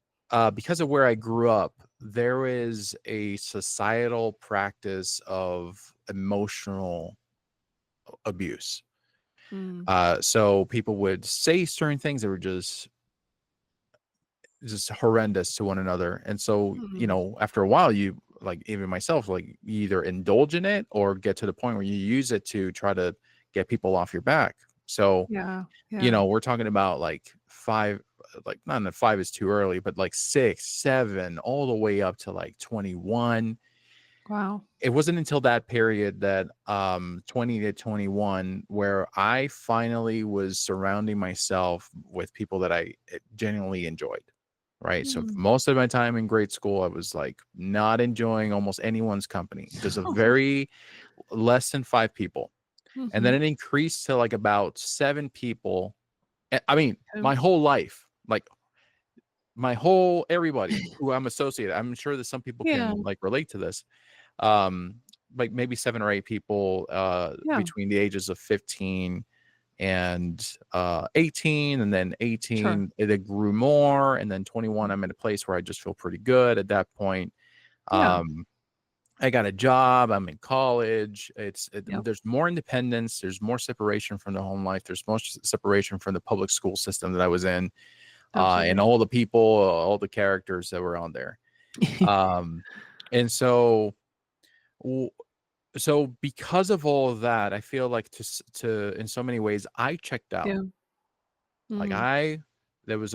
because of where I grew up, there is a societal practice of emotional abuse. mm, So people would say certain things that were just horrendous to one another. And so, mm. after a while, you like, even myself, like, you either indulge in it or get to the point where you use it to try to get people off your back. So, Yeah. Yeah. we're talking about like five, like, not that five is too early, but like 6, 7, all the way up to like 21. Wow. It wasn't until that period that 20 to 21 where I finally was surrounding myself with people that I genuinely enjoyed. Right. So for Mm. most of my time in grade school, I was like not enjoying almost anyone's company, just a very less than 5 people. And then Mhm. it increased to like about 7 people. I mean, Oh, my whole life, like my whole everybody who I'm associated. I'm sure that some people yeah. can like relate to this. Um, like maybe 7 or 8 people Yeah. between the ages of 15 and 18, and then Sure. 18 it grew more, and then 21 Mm. I'm at a place where I just feel pretty good at that point. Yeah. um I got a job. I'm in college. Yep. There's more independence. There's more separation from the home life. There's more separation from the public school system that I was in, and Absolutely. all the people, all the characters that were on there. Um, and so, w- so because of all of that, I feel like to in so many ways, I checked out. Yeah. Like Mhm. there was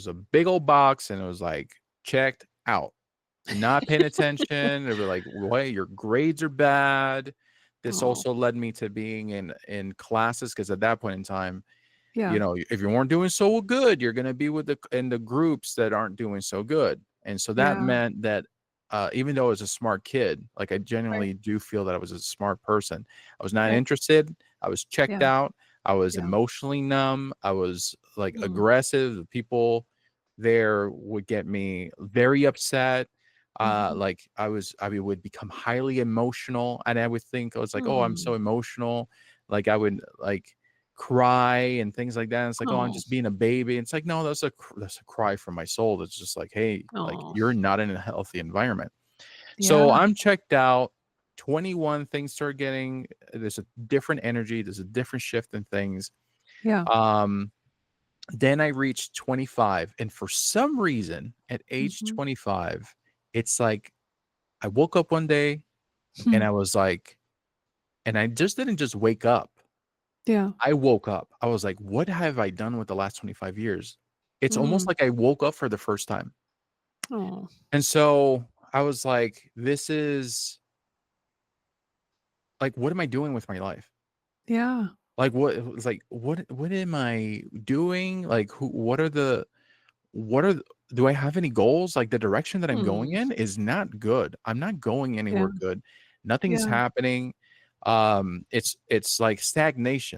a big old box, and it was like checked out. Not paying attention. They were like, "Wait, your grades are bad." This Oh, also led me to being in classes, because at that point in time, yeah. if you weren't doing so good, you're gonna be with in the groups that aren't doing so good. And so that Yeah. meant that even though I was a smart kid, like I Right. genuinely do feel that I was a smart person. I was not Right. interested. I was checked Yeah. out. I was Yeah. emotionally numb. I was like Mm. aggressive. The people there would get me very upset. Mhm. Like I would become highly emotional, and I would think I was like, oh, I'm Mm. so emotional. Like I would like cry and things like that. And it's like, oh, I'm Oh. just being a baby. And it's like, no, that's a cry from my soul. That's just like, hey, like Oh. you're not in a healthy environment. So Yeah. I'm checked out. 21 things start getting, there's a different energy, there's a different shift in things. Yeah. Um, then I reached 25, and for some reason at age Mhm. 25, it's like I woke up one day Hmm. and I was like, and I just didn't just wake up. Yeah. I woke up. I was like, what have I done with the last 25 years? It's almost Mm. like I woke up for the first time. Oh. And so I was like, this is like, what am I doing with my life? Yeah. Like, what it was like, what am I doing? Like, what are, do I have any goals? Like, the direction that I'm going Mm. in is not good. I'm not going Yeah. anywhere good. Nothing's Yeah. happening. It's like stagnation.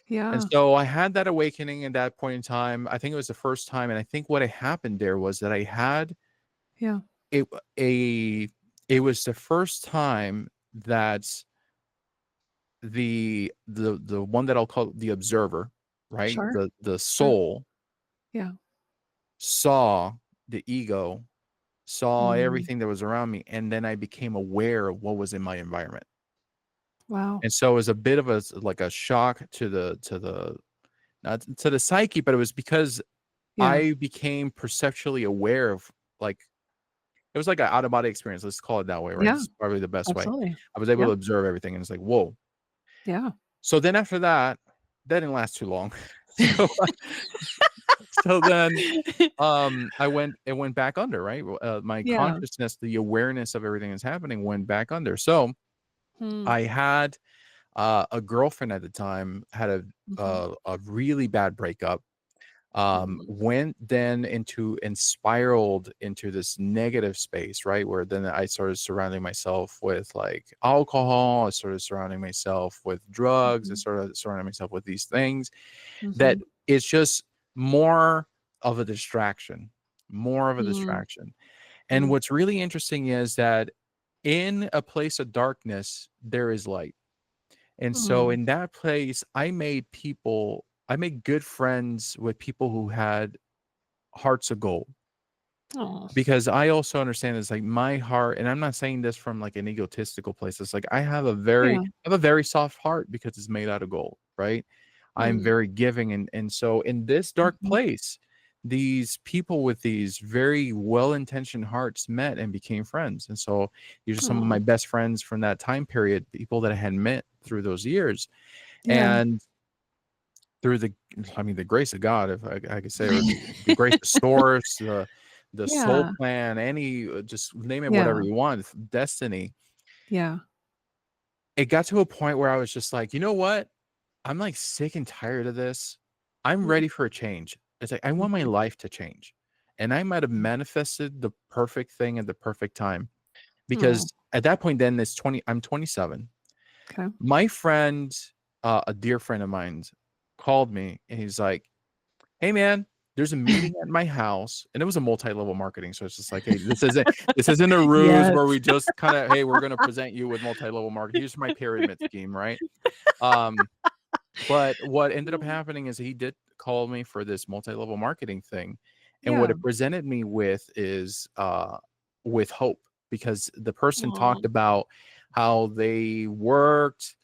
And Yeah. so I had that awakening at that point in time. I think it was the first time, and I think what had happened there was that I had Yeah. it a it was the first time that the one that I'll call the observer, right? Sure. The Sure. soul Yeah. saw the ego, saw Mm. everything that was around me, and then I became aware of what was in my environment. Wow. And so it was a bit of a like a shock to the not to the psyche, but it was because Yeah. I became perceptually aware of like it was like an out of body experience. Let's call it that way, right? Yeah. It's probably the best way. Absolutely. I was able to Yep. observe everything, and it's like, whoa. Yeah. So then after that, that didn't last too long. So so then it went back under, right? My Yeah. consciousness, the awareness of everything that's happening went back under. So Hmm. I had a girlfriend at the time, had Mhm. a really bad breakup. Mm. Went then into and spiraled into this negative space, right? Where then I started surrounding myself with like alcohol. I started surrounding myself with drugs. I Mhm. started surrounding myself with these things that Mhm. it's just more of a distraction, more of a Mm. distraction. And Mm. what's really interesting is that in a place of darkness, there is light. And so Mm. in that place, I made good friends with people who had hearts of gold, Oh. because I also understand it's like my heart, and I'm not saying this from like an egotistical place. It's like Yeah. I have a very soft heart because it's made out of gold, right? I'm Mm. very giving, and so in this dark Mhm. place, these people with these very well-intentioned hearts met and became friends. And so these are some of my Oh. best friends from that time period, people that I had met through those years. Yeah. And through the grace of God, if I could say, or the grace of source, the soul Yeah. plan, any just name it whatever Yeah. you want, destiny. Yeah. It got to a point where I was just like, you know what? I'm like sick and tired of this. I'm Mm. ready for a change. It's like I want my Mhm. life to change. And I might have Mm. manifested the perfect thing at the perfect time. Oh. Because at that point then I'm 27. Okay. My friend, a dear friend of mine, called me and he's like, hey man, there's a meeting at my house, and it was a multi-level marketing. So it's just like, hey, this isn't a ruse Yes. where we just kind of, hey, we're gonna present you with multi-level marketing. Here's my pyramid scheme, right? Um, but what ended up happening is he did call me for this multi-level marketing thing, and what Yeah. it presented me with is with hope, because the person Aw. talked about how they worked,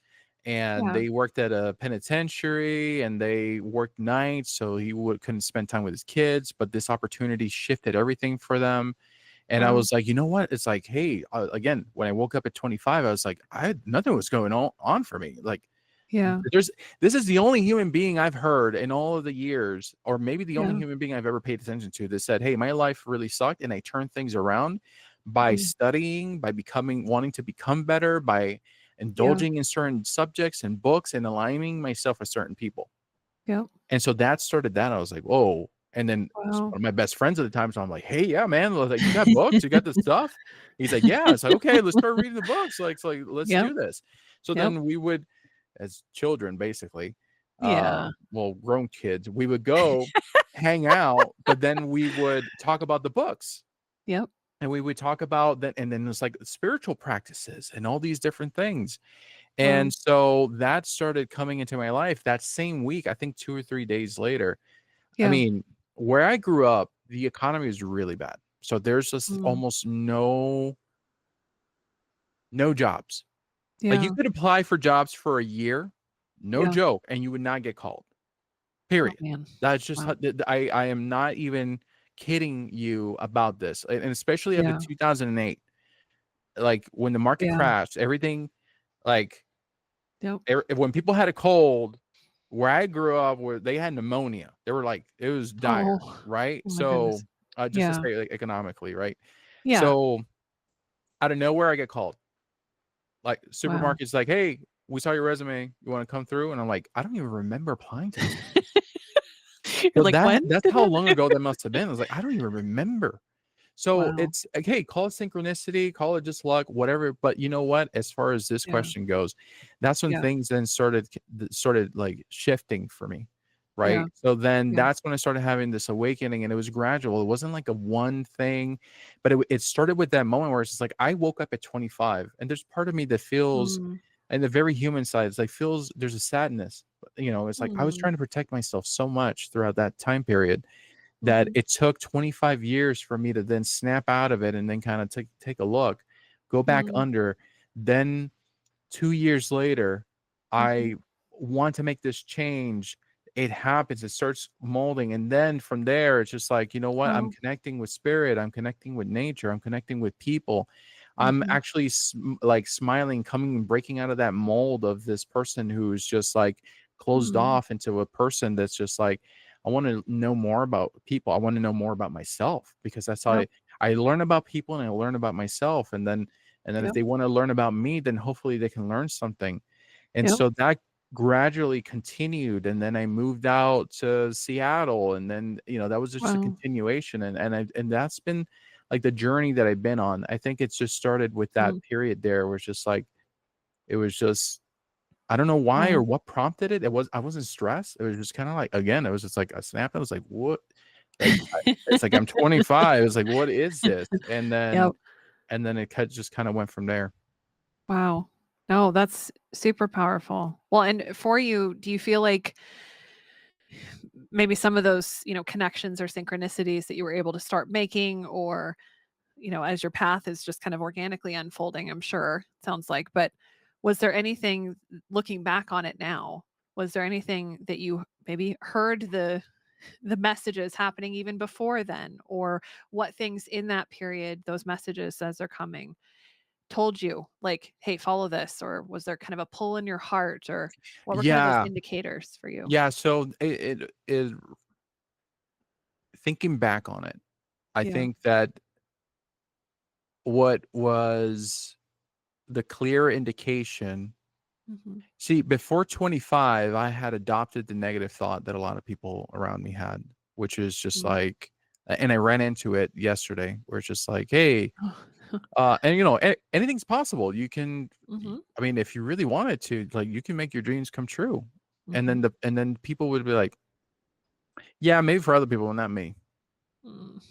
and Yeah. they worked at a penitentiary and they worked nights, so couldn't spend time with his kids, but this opportunity shifted everything for them. And I Wow. was like, you know what? It's like, hey, again, when I woke up at 25, I was like, nothing was going on for me. Like, Yeah. this is the only human being I've heard in all of the years, or maybe the only Yeah. human being I've ever paid attention to, that said, hey, my life really sucked and I turned things around by Mhm. studying, by wanting to become better, by Yeah. indulging in certain subjects and books and aligning myself with certain people. Yep. And so that started that. I was like, whoa. And then Wow. one of my best friends at the time, so I'm like, hey, yeah, man, like, you got books, you got the stuff. He's like, yeah. It's like, okay, let's start reading the books. Like let's Yep. do this. So Yep. then we would, as children, basically, Yeah. well, grown kids, we would go hang out, but then we would talk about the books, Yep. and we would talk about that, and then it's like spiritual practices and all these different things. Wow. And so that started coming into my life that same week, I think 2 or 3 days later. I Yeah. mean, where I grew up, the economy is really bad. So there's just Mm. almost no jobs. Like, you Yeah. could apply for jobs for a year, no Yeah. joke, and you would not get called. Oh, Period. man. That's just Wow. how, I am not even kidding you about this. And especially up in Yeah. 2008, like when the market Yeah. crashed, everything, like, Yep. when people had a cold, where I grew up, where they had pneumonia, they were like, it was Oh. dire, right? Oh my So, goodness. just to Yeah. say, like, economically, right? Yeah. So out of nowhere, I get called. Like, Wow. supermarket's like, hey, we saw your resume. You want to come through? And I'm like, I don't even remember applying to this place. You're So like, "When that's did how that?" long ago that must have been. I was like, I don't even remember. So Wow. it's like, hey, call it synchronicity, call it just luck, whatever. But you know what? As far as this Yeah. question goes, that's when Yeah. things then started like shifting for me. Yeah. Right. So then Yeah. that's when I started having this awakening, and it was gradual. It wasn't like a one thing, but it started with that moment where it's just like I woke up at 25, and there's part of me that feels, Mm. and the very human side, it's like feels there's a sadness. It's like I was Mm. trying to protect myself so much throughout that time period that Mhm. it took 25 years for me to then snap out of it and then kind of take a look, go back Mm. under. Then 2 years later, Mhm. I want to make this change. It happens, it starts molding. And then from there, it's just like, you know what? I'm Wow. connecting with spirit, I'm connecting with nature, I'm connecting with people. I'm Mhm. actually like smiling, coming and breaking out of that mold of this person who's just like closed Mm. off into a person that's just like, I want to know more about people. I want to know more about myself, because that's how Yep. I learn about people and I learn about myself. And then if Yep. they want to learn about me, then hopefully they can learn something. And Yep. so that gradually continued. And then I moved out to Seattle. And then, that was just a Wow. continuation. And that's been like the journey that I've been on. I think it's just started with that Mm. period there where it's just like, it was just, I don't know why or Wow. what prompted it. I wasn't stressed. It was just kind of like, again, it was just like a snap. I was like, what? Like, it's like I'm 25. It's like, what is this? And then Yep. it just kind of went from there. Wow. No, that's super powerful. Well, and for you, do you feel like maybe some of those, connections or synchronicities that you were able to start making, or, as your path is just kind of organically unfolding, I'm sure, sounds like, but was there anything, looking back on it now, was there anything that you maybe heard the messages happening even before then, or what things in that period, those messages as they're coming, told you, like, "Hey, follow this," or was there kind of a pull in your heart, or what were kind of those Yeah. indicators for you? Yeah. So it is, thinking back on it, I Yeah. think that what was the clear indication. Mhm. See, before 25, I had adopted the negative thought that a lot of people around me had, which is just Mm. like, and I ran into it yesterday, where it's just like, hey, Oh. and anything's possible. You can, Mhm. I mean, if you really wanted to, like, you can make your dreams come true. And Mhm. then people would be like, yeah, maybe for other people, but not me. Mm.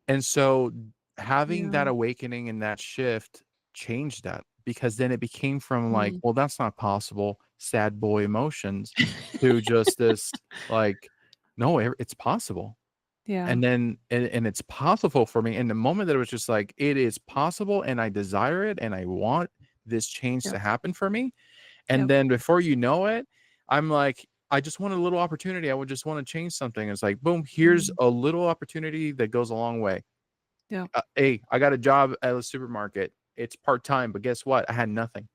And so having Yeah. that awakening and that shift changed that, because then it became from like, Mm. well, that's not possible, sad boy emotions, to just this like, no, it's possible. Yeah. And then and it's possible for me in the moment that it was just like it is possible and I desire it and I want this change to Yep. happen for me. And Yep. then before you know it, I'm like, I just want a little opportunity. I would just want to change something. It's like, boom, here's Mm. a little opportunity that goes a long way. Yep. Hey, I got a job at a supermarket. It's part-time, but guess what? I had nothing.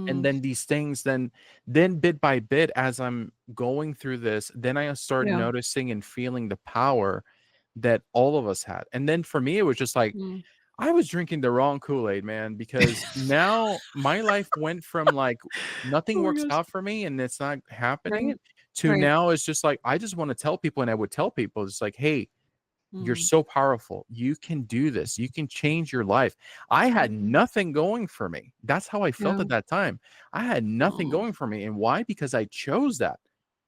And Mm. then these things, then bit by bit, as I'm going through this, then I start Yeah. noticing and feeling the power that all of us had. And then for me, it was just like, Mm. I was drinking the wrong Kool-Aid, man, because now my life went from like nothing Oh my works gosh. out for me and it's not happening Right? to Right. now it's just like I just want to tell people, and I would tell people, it's like, hey, you're Mm. so powerful. You can do this. You can change your life. I had Mhm. nothing going for me. That's how I felt Yeah. at that time. I had nothing Mm. going for me. And why? Because I chose that.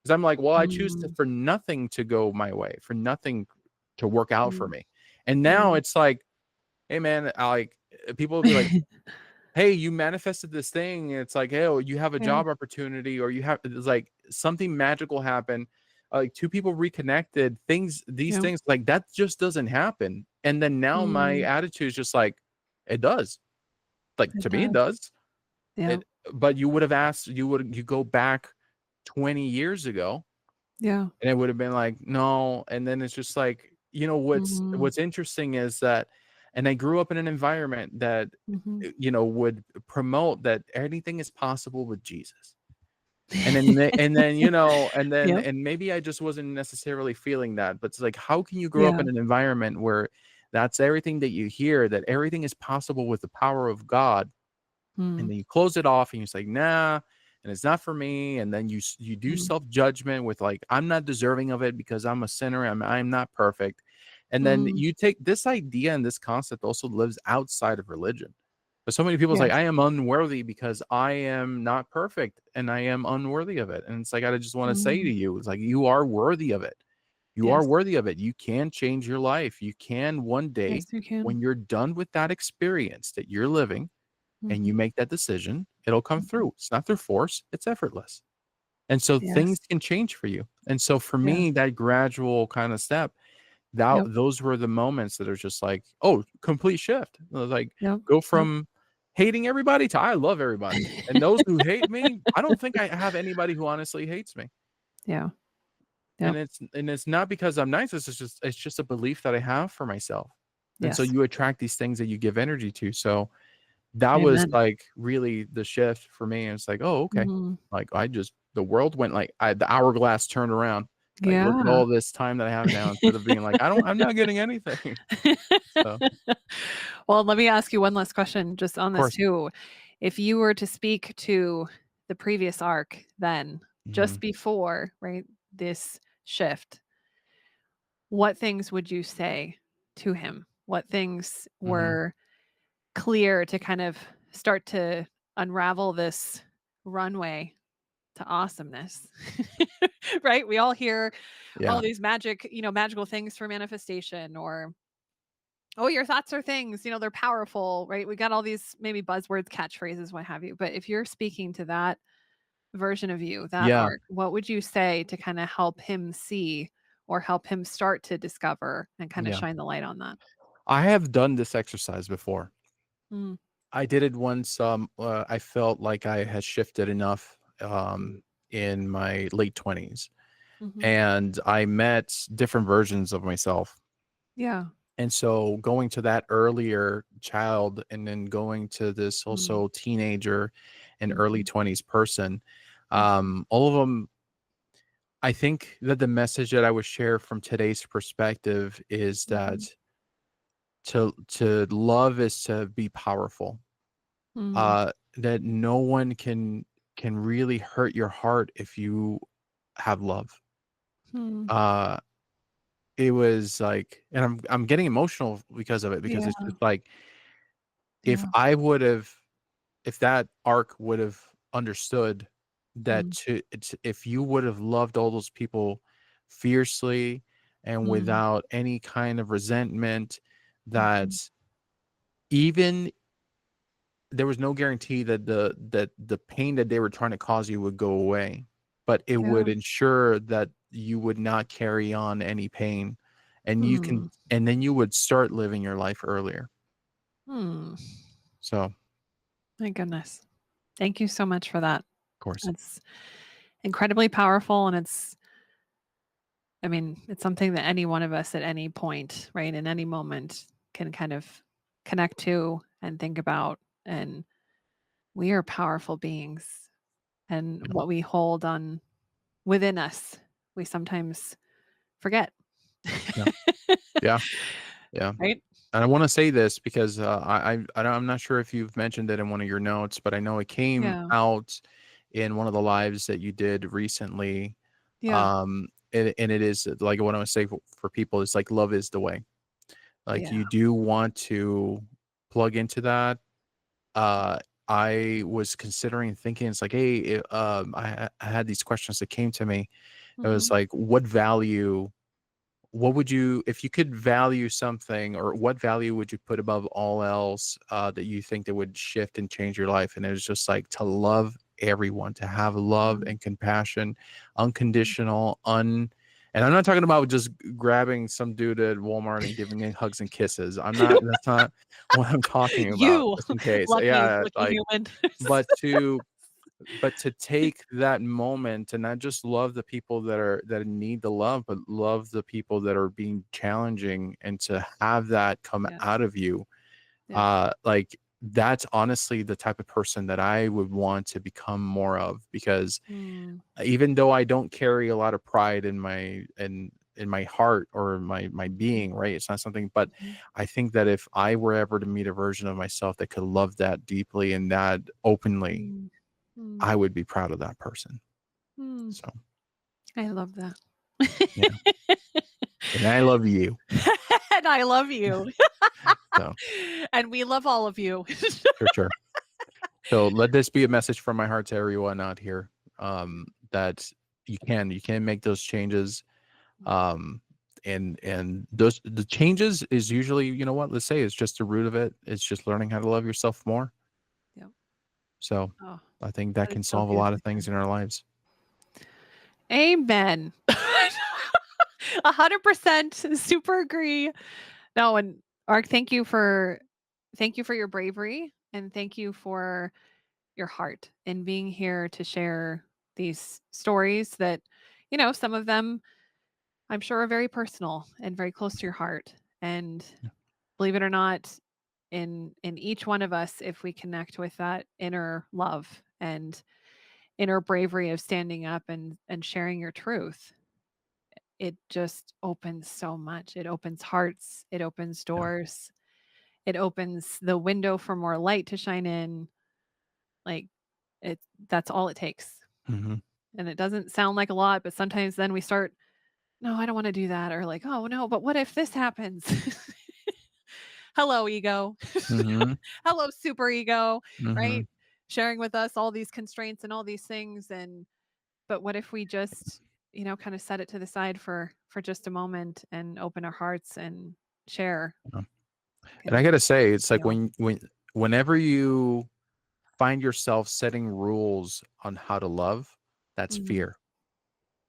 Because I'm like, well, I choose Mm. for nothing to go my way, for nothing to work out for Mm. me. And now Mm. it's like, hey man, people will be like, hey, you manifested this thing. It's like, hey, oh, you have a Yeah. job opportunity, or you have, it's like something magical happened. Like two people reconnected, these Yeah. things like that just doesn't happen. And then now my Mm. attitude is just like, it does. Like It to me, it does. does. Yeah. It, but you would have asked, you go back 20 years ago, Yeah. and it would have been like, no. And then it's just like, Mhm. what's interesting is that, and I grew up in an environment that Mhm. would promote that anything is possible with Jesus. And then Yep. and maybe I just wasn't necessarily feeling that, but it's like, how can you grow up Yeah. in an environment where that's everything that you hear, that everything is possible with the power of God, and Mm. then you close it off and you say, nah, and it's not for me. And then you do Mm. self-judgment with like, I'm not deserving of it because I'm a sinner, I'm not perfect. And then Mm. you take this idea, and this concept also lives outside of religion. But so many people's like, Yes. I am unworthy because I am not perfect and I am unworthy of it. And it's like, I just want to say Mm. to you, it's like, you are worthy of it. You are Yes. worthy of it. You can change your life. You can one day, Yes, you can. when you're done with that experience that you're living, and you Mhm. make that decision, it'll come Mhm. through. It's not through force, it's effortless. And so things Yes. can change for you. And so for Yes. me, that gradual kind of step, that Yep. those were the moments that are just like, oh, complete shift. It was like, Yep. go Yep. from hating everybody to I love everybody. And those who hate me, I don't think I have anybody who honestly hates me. Yeah. And Yep. it's not because I'm nice. It's just a belief that I have for myself. And so Yes. you attract these things that you give energy to. So that was Amen. like really the shift for me. It's like, oh, okay. Mhm. Like the world went like the hourglass turned around. Like, look at Yeah. all this time that I have now, instead of being like, I'm not getting anything. So, of Well, let me ask you one last question just on this course. too. If you were to speak to the previous arc then, Hmm. just before, right, this shift, what things would you say to him? What things Hmm. were clear to kind of start to unravel this runway to awesomeness? Right? We all hear all Yeah. these magical things for manifestation or oh, your thoughts are things, they're powerful, right? We got all these maybe buzzwords, catchphrases, what have you. But if you're speaking to that version of you, that Yeah. arc, what would you say to kind of help him see or help him start to discover and kind of Yeah. shine the light on that? I have done this exercise before. Mm. I did it once. I felt like I had shifted enough in my late 20s, Mhm. and I met different versions of myself. Yeah. And so going to that earlier child and then going to this Mm. also teenager and early Mhm. 20s person, Mhm. all of them, I think that the message that I would share from today's perspective is that Mhm. to love is to be powerful. Mm. That no one can really hurt your heart if you have love. Mm. Uh, it was like, and I'm getting emotional because of it, because it's Yeah. just like, if Yeah. I would have, if that arc would have understood that, Mm. if you would have loved all those people fiercely and Mm. without any kind of resentment, that Mhm. even there was no guarantee that the pain that they were trying to cause you would go away, but it Yeah. would ensure that you would not carry on any pain, and Hmm. then you would start living your life earlier. Hmm. So, of My goodness. Thank you so much for that. course. It's incredibly powerful, and I mean, it's something that any one of us at any point, right, in any moment can kind of connect to and think about. And we are powerful beings, and Yeah. what we hold on within us, we sometimes forget. Yeah. Yeah. Yeah. Right? And I want to say this because I'm not sure if you've mentioned it in one of your notes, but I know it came Yeah. out in one of the lives that you did recently. Yeah. And it is like what I want to say for people is like love is the way. Like Yeah. you do want to plug into that. Uh, I was considering thinking it's like, hey, I had these questions that came to me. It was Mhm. like, what would you, if you could value something, or what value would you put above all else that you think that would shift and change your life? And it was just like to love everyone, to have love Mm. and compassion, unconditional, and I'm not talking about just grabbing some dude at Walmart and giving him hugs and kisses. That's not what I'm talking about, You just in case. lucky Yeah, lucky like, human. but to take that moment and not just love the people that need the love, but love the people that are being challenging, and to have that come Yes. out of you, Yes. like that's honestly the type of person that I would want to become more of, because Mm. even though I don't carry a lot of pride in my heart or my Mhm. being, right, it's not something, but Mhm. I think that if I were ever to meet a version of myself that could love that deeply and that openly, Mm. Mm. I would be proud of that person. Mm. So, I love that. yeah. And I love you. And I love you. So, And we love all of you. for sure. So let this be a message from my heart to everyone out here, that you can make those changes. Um, and those the changes is usually, you know what, let's say it's just the root of it. It's just learning how to love yourself more. Yep. So Oh, I think that that is can so solve a lot of beautifully said. things in our lives. Amen. 100% super agree. No, and Ark, thank you for your bravery, and thank you for your heart and being here to share these stories that, some of them I'm sure are very personal and very close to your heart. And Yeah. believe it or not, in each one of us, if we connect with that inner love and inner bravery of standing up and sharing your truth, it just opens so much. It opens hearts, it opens Yeah. doors, it opens the window for more light to shine in. Like, that's all it takes. Hmm. And it doesn't sound like a lot, but sometimes then we start, no, I don't want to do that. Or like, oh no, but what if this happens? Hello, ego. Hmm. Hello, super ego, Hmm. right? Sharing with us all these constraints and all these things. But what if we just, kind of set it to the side for just a moment and open our hearts and share? And I Because gotta say, it's like heal. whenever you find yourself setting rules on how to love, that's Mhm. fear.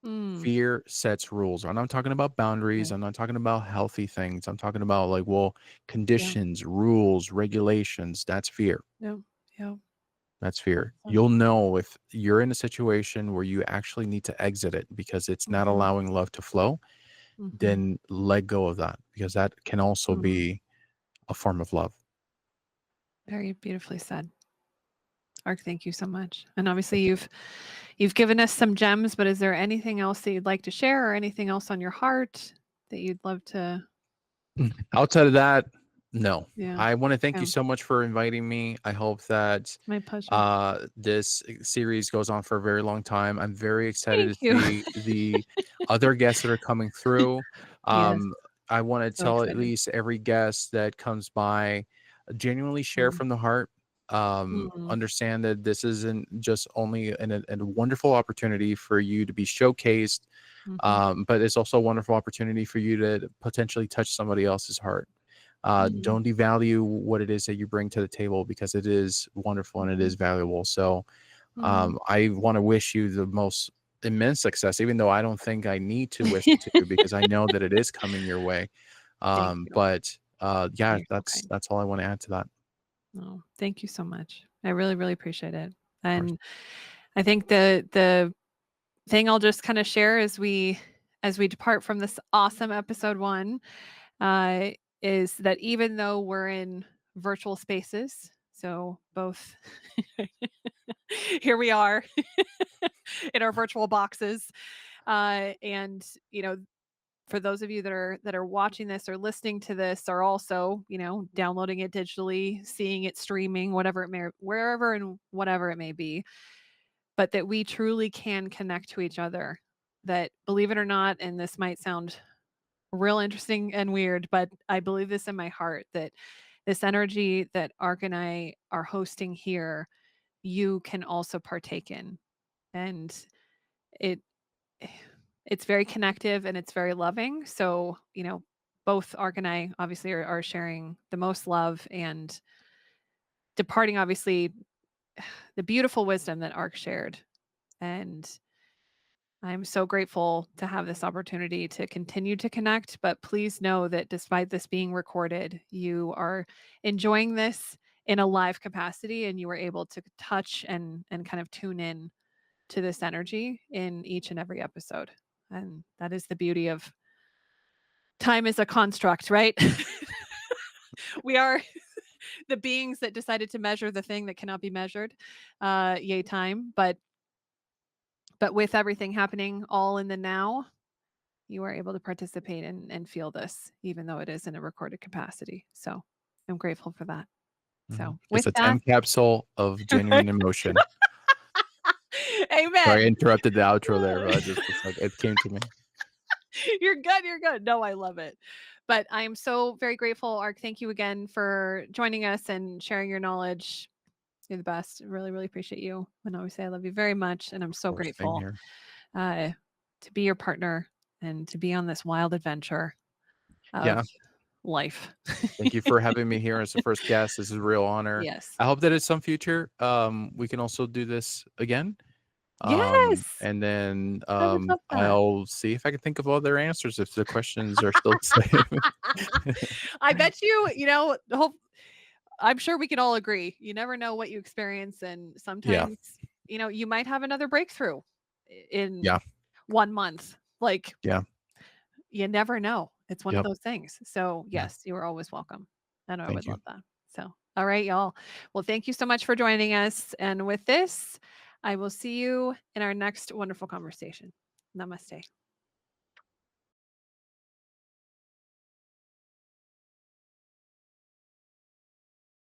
Mm. Fear sets rules. I'm not talking about Yeah. boundaries. I'm not talking about healthy things. I'm talking about like, well, Yeah. conditions, rules, regulations. That's fear. Yeah. Yeah. That's Well fear. said. You'll know if you're in a situation where you actually need to exit it because it's not Mhm. allowing love to flow, Mhm. then let go of that, because that can also Mm. be a form of love. Very beautifully said. Ark, thank you so much. And obviously you've given us some gems, but is there anything else that you'd like to share or anything else on your heart that you'd love to? Outside of that, no. Yeah. I want to thank you Yeah. so much for inviting me. I hope that My pleasure. this series goes on for a very long time. I'm very excited Thank to you. see the other guests that are coming through. Yes. I want to So tell at excited. least every guest that comes by, genuinely share Mm. from the heart. Mm. Understand that this isn't just only a wonderful opportunity for you to be showcased, Mhm. but it's also a wonderful opportunity for you to potentially touch somebody else's heart. Mhm. Don't devalue what it is that you bring to the table, because it is wonderful and it is Mhm. valuable. So Mhm. I want to wish you the most immense success, even though I don't think I need to wish it to you because I know that it is coming your way. Thank you. But yeah, You're so kind. that's all I want to add to that. Oh, thank you so much. I really, really appreciate it. Of course. And I think the thing I'll just kind of share as we depart from this awesome episode 1 uh, is that even though we're in virtual spaces, so both here we are in our virtual boxes, and for those of you that are watching this or listening to this, or also downloading it digitally, seeing it streaming, whatever it may, wherever and whatever it may be, but that we truly can connect to each other. That, believe it or not, and this might sound real interesting and weird, but I believe this in my heart, that this energy that Ark and I are hosting here, you can also partake in. And it it's very connective and it's very loving. So, both Ark and I obviously are sharing the most love and departing, obviously, the beautiful wisdom that Ark shared. And I'm so grateful to have this opportunity to continue to connect. But please know that despite this being recorded, you are enjoying this in a live capacity and you were able to touch and kind of tune in to this energy in each and every episode. And that is the beauty of time as a construct, right? We are the beings that decided to measure the thing that cannot be measured. Yay, time. But with everything happening all in the now, you are able to participate and feel this, even though it is in a recorded capacity. So I'm grateful for that. So It's with a that, time capsule of right? genuine emotion. Sorry, I Amen. interrupted the outro there, but I just was like, it came to me. You're good. You're good. No, I love it. But I am so very grateful, Ark. Thank you again for joining us and sharing your knowledge. You're the best. Really, really appreciate you. And always say I love you very much. And I'm Of so course, same grateful here. uh, to be your partner and to be on this wild adventure of Yeah. life. Thank you for having me here as the first guest. This is a real honor. Yes. I hope that at some future, we can also do this again. Yes. And then I would love that. I'll see if I can think of other answers if the questions are still the same. I bet you, I'm sure we can all agree. You never know what you experience. And Yeah. sometimes, you might have another breakthrough in Yeah. 1 month. Like, Yeah. you never know. It's one of Yep. those things. So, Yeah. yes, you are always welcome. And I would Thank you. love that. So, all right, y'all. Well, thank you so much for joining us. And with this, I will see you in our next wonderful conversation. Namaste.